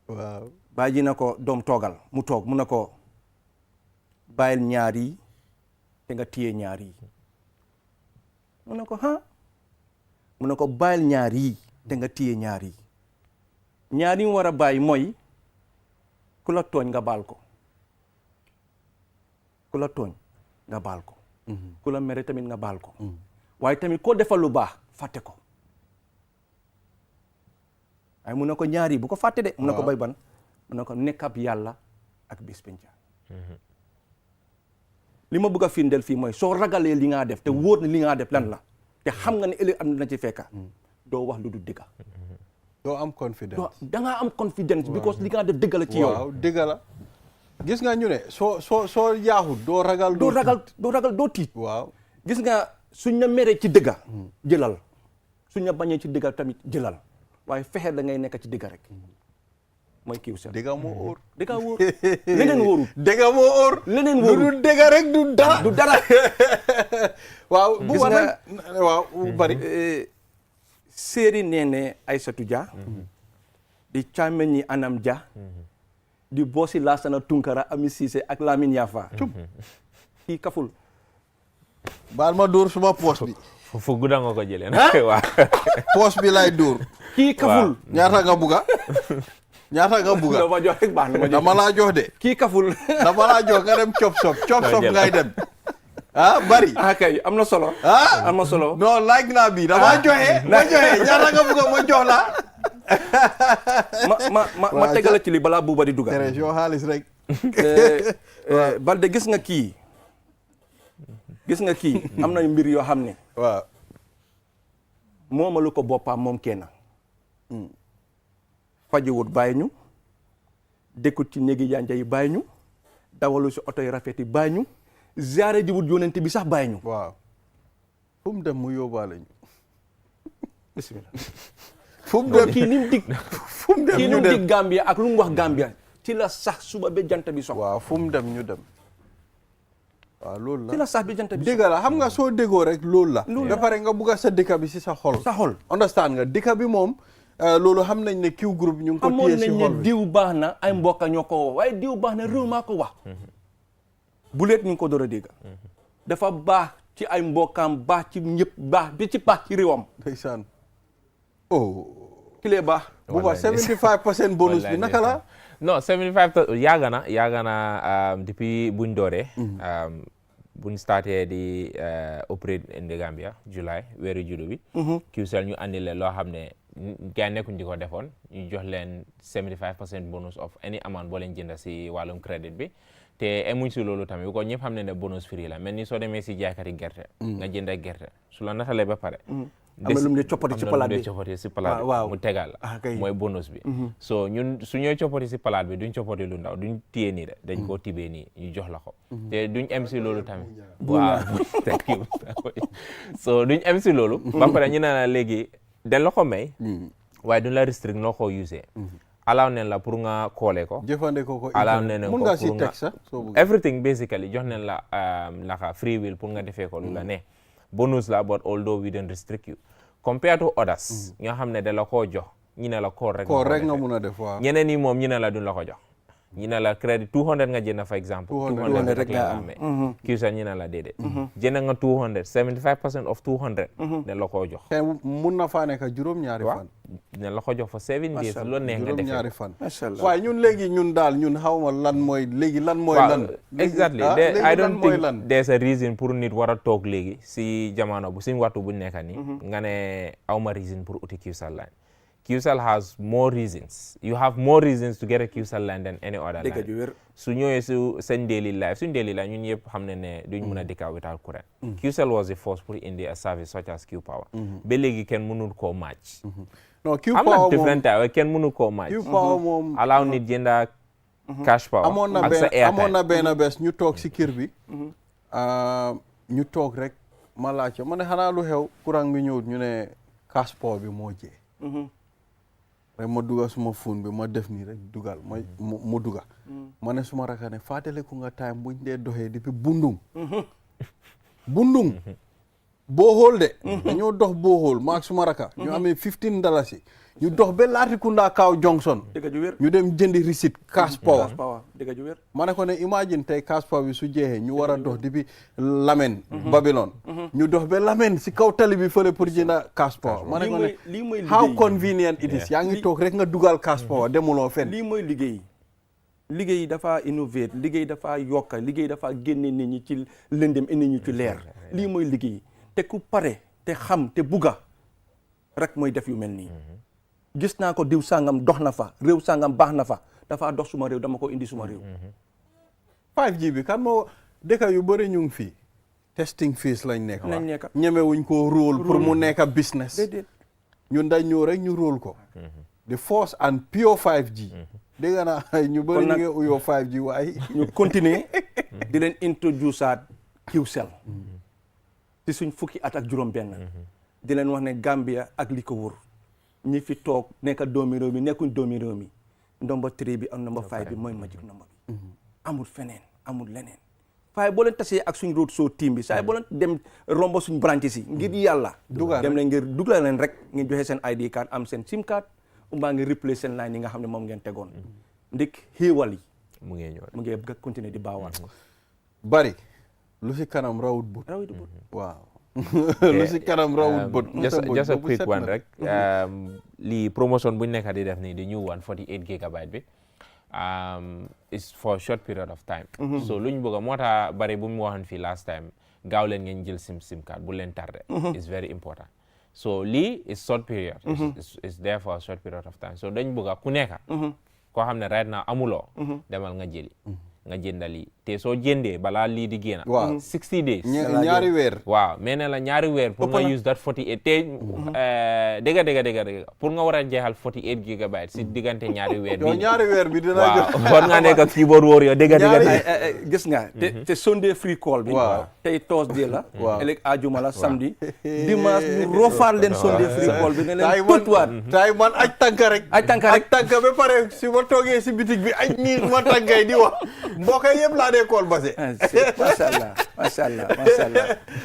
waaw bàyyi ji na ko doom toogal mu toog mu ne ko bàyyil ñaar yi te nga téye ñaar yi mu ne ko mu ne ko bàyyil ñaar yi te nga téye ñaar yi ñaar yi mu war a bàyyi mooy ku la tooñ nga baal ko ku la tooñ nga baal ko ku la mere tamit nga baal ko waaye tamit koo defal lu baax fàtte ko waaye mu ne ko ñaar yi bu ko fàtte de mu ne ko bay ban mu ne ko nekk ab yàlla ak bis penca li ma bëgg a firndeel fii mooy soo ragalee li nga def te wóor na li nga def lan la te xam nga ne ëllëg am na ci fekka doo wax lu du dëgga doo am confidence da ngaa am confidence because li nga def dëgg la ci yow waaw dëgg la gis nga ñu ne soo yaaxut doo ragal doo tiit waaw gis nga suñ na meree ci dëgga jëlal suñ na bañee ci dëgga tamit jëlal waaye fexe da ngay nekk ci dëgga rek mooy Qcell dëgga moo óor dëgga wóor leneen wóorul dëgga moo óor leneen wóorul lu dëgga rek du dara waaw bu gis nga waaw bari séeri neene Aïssatou Dia di càmmeñ ñi Anam Dia di boosi Laasana Tunkara Ami Cissé ak Lamine Yafa kii kaful baal ma dóor suma poos bi fu gudda nga ko jëlee nag waaw poos bi lay dóor kii kaful ñaata nga buga dama jox rek baax na dama laa jox de kii kaful dama laa jox nga dem cop sop ngay dem bari kay am na solo am na solo non like naa bi dama joxe ñaata nga buga ma jox la ma tegala ci li balaa buuba di dugal tere yoo xaalis rek Balde gis nga kii am na mbir yoo xam ne waaw moomalu ko boppam moom kenn fajiwut bàyyi ñu dëkkut ci néegi yanja yi bàyyi ñu dawalu si oto yi rafet yi bàyyi ñu ziare ji wut yonent bi sax bàyyi ñu waaw fu mu dem mu yóbbaale ñu bismillah fu mu dem kii ni mu dig fu mu dem kii ni ñu mu dem dig Gambia ak lu mu wax Gambia ci la sax suba ba jant bi sox waaw fu mu dem ñu dem waaw loolu la ci la sax bi jant bi dëgg la xam nga soo déggoo rek loolu la ba pare nga bugg a sa dëkk bi si sa xol understand nga dëkk bi moom loolu xam nañ ne Q group ñu ngi ko téye si xol bi amoon nañ ne diw baax na ay mbokka ñoo ko wax waaye diw baax na réew maa ko wax bu leet ñu ngi ko door a dégg dafa baax ci ay mbokkaam baax ci ñëpp baax ci réewam ndeysaan kilee baax bu ba 75% bonus bi naka la non 75 yàgg na depuis buñ dooree buñ starté di operate in the Gambia July weeru judo bi Qcell ñu andi leen loo xam ne gaa nekkuñ di ko defoon ñu jox leen 75% bonus of any amount boo leen jënda si wàllum crédit bi te emuñ si loolu tamit bu ko ñëpp xam ne ne bonus free la mel ni soo demee si jaaykati gerte nga jënda gerte su la natalee ba pare am na lu mu dee coppati ci palaat bi mu tegal la mooy bonus bi so ñun su ñooy coppati si palaat bi duñ coppati lu ndaw duñ téye nii de dañ koo tibee nii ñu jox la ko te duñ em si loolu tamit waaw so duñ em si loolu ba pare ñu ne la léegi dañ la ko may waaye duñ la restrict noo ko usee allow nen la pour nga koole ko jëfandikoo ko allow nen ko mun nga si teg sax everything basically jox nen la naka free will pour nga defee ko lu la ne bonus la but although we don't restrict you compared to others ñoo xam ne da la koo jox ñi ne la koor rek nga mun a def waaw ñeneen ñi moom ñi ne la duñ la ko jox ñi ne la crédit 200 nga jënd for example 200 rek la amee Qcell ñi ne la déedéet jënd nga 200 75% of 200 ne la koo jox te mun na faa nekk juróom-ñaari fan ne la ko jox for 7 days lu neex nga defee juróom-ñaari fan waaye ñun léegi ñun daal ñun xawma lan mooy léegi lan mooy lan exactly I don't think there's a reason pour nit war a toog léegi si jamono bu suñ waxtu buñ nekka nii nga ne awma reason pour uti Qcell line Qcell has more reasons. You have more reasons to get a Qcell line than any other line. su ñëwee su seen daily life suñ daily life ñun yëpp xam ne duñ mën a dëkka without current. Qcell was the first pour indi a service such as Q Power. ba léegi kenn mënul koo match. non Q Power moom different type kenn mënul koo match. Q Power moom allow nit jënda cash power. amoon na benn bés ñu toog si kër bi. ñu toog rek ma laajte ma ne xanaa lu xew courant bi ñëwut ñu ne cash power bi moo jee. rek ma dugal suma phone bi ma def nii rek dugal mu duga ma ne suma raka ne fàttaliku nga time buñ dee doxee depuis bundung booxool de dañoo dox booxool maag suma raka ñu amee $15 ñu dox ba Latrikunda Cow Junction ñu dem jëndi receipt cash power ma ne ko ne imagine tey cash power bi su jeexee ñu war a dox depuis Lamen Babylon ñu dox ba Lamen si kaw tali bi fële pour jënda cash power ma ne ko ne how convenient it is yaa ngi toog rek nga dugal cash power demuloo fenn lii mooy liggéey dafa innovate liggéey dafa yokka liggéey dafa génne nit ñi ci lëndëm indi ñu ci leer lii mooy liggéey te ku pare te xam te bugga rek mooy def yu mel nii gis naa ko diw sangam dox na fa réew sangam baax na fa dafa dox suma réew dama ko indi suma réew 5G bi kan moo dëkk yu bëri ñu ngi fii testing phase lañ nekk ñemewuñ ko rôle pour mu nekk business ñun dañ ñëw rek ñu rôle ko the first and pure 5G dégg naa ñu bëri ñu ngi uyoo 5G waaye ñu continuer di leen introduce at Qcell ci suñ fukki at ak juróom benn di leen wax ne Gambia ak li ko wër ñi fi toog nekk doomi réew mi nekkuñ doomi réew mi number 3 bi ak number 5 bi mooy magic number bi amul feneen amul leneen waaye boo leen tasee ak suñ road show team bi saa boo leen dem rombo suñ branche si ngir yàlla dem leen ngir dugal leen rek ngeen joxe seen ID card am seen SIM card umbaa ngi replace seen line yi nga xam ne moom ngeen tegoon ndik xéewal yi mu ngi ñëw mu ngi continuer di baawaan bari lu si kanam rawut but waaw lu si kanam rawut but just a quick one rek lii promotion buñ nekk di def nii di new one 48 gigabyte bi is for a short period of time so luñ bëgg moo tax bari bu mu waxoon fii last time gaaw leen ngeen jël sim card bu leen tardé is very important so lii is short period is there for a short period of time so dañ bëgg ku nekk koo xam ne right now amuloo demal nga jëli nga jëndali te soo jëndee balaa lii di génn 60 days ñaari weer waaw mais ne la ñaari weer pour nga use that 48 te dégg pour nga war a jeexal 48 gigabytes si diggante ñaari weer bi ñaari weer bi dina waaw war nga nekk keyboard warrior dégg gis nga te Sunday free call bi tey Thursday la ëllëg ajuma la samedi dimanche ñu rofaal leen Sunday free call bi ne leen tutwaat tay man aj tànka ba pare si ma toogee si bitig bi aj ñi ma tànkay di wax mbokk yëpp laa dee kool base masha Allah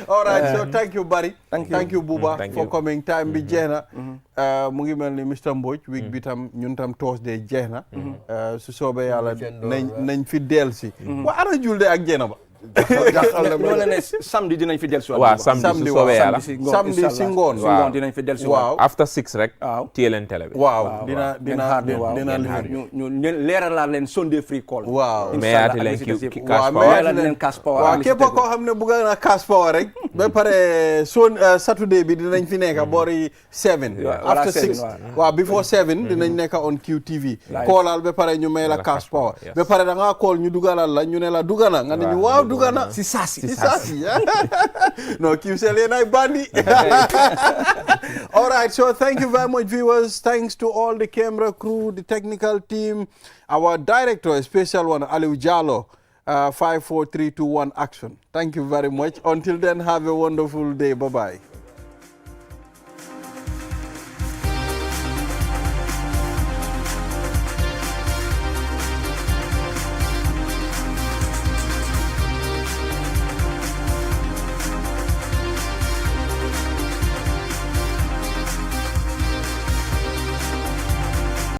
all right so thank you Barry thank you Buba for coming time bi jeex na mu ngi mel ni Mr Mbodj week bi tam ñun tam Thursday jeex na su soobee yàlla nañ fi del si waa ana julde ak jeena ba ñoo ne samedi dinañ fi dellusiwaat. waaw samedi su soobee yàlla samedi si ngoon waaw dinañ fi dellusiwaat. waaw after 6 rek. téye leen télé bi. waaw dina ñu leeralal leen Sunday free call. waaw mayaati leen cash power. waaw képp koo xam ne bëgg na cash power rek. ba pare Saturday bi dinañ fi nekk boori 7. after 6 waaw before 7 dinañ nekk on QTV. koolal ba pare ñu may la cash power. ba pare da ngaa kool ñu dugalal la ñu ne la dugana nga ne ñu waaw dugana si saasi no Qcell yéen ay bandi. All right, so thank you very much, viewers. Thanks to all the camera crew, the technical team, our director, a special one, Aliou Jallo. 5 4 3 2 1 action. Thank you very much. Until then, have a wonderful day. Bye bye.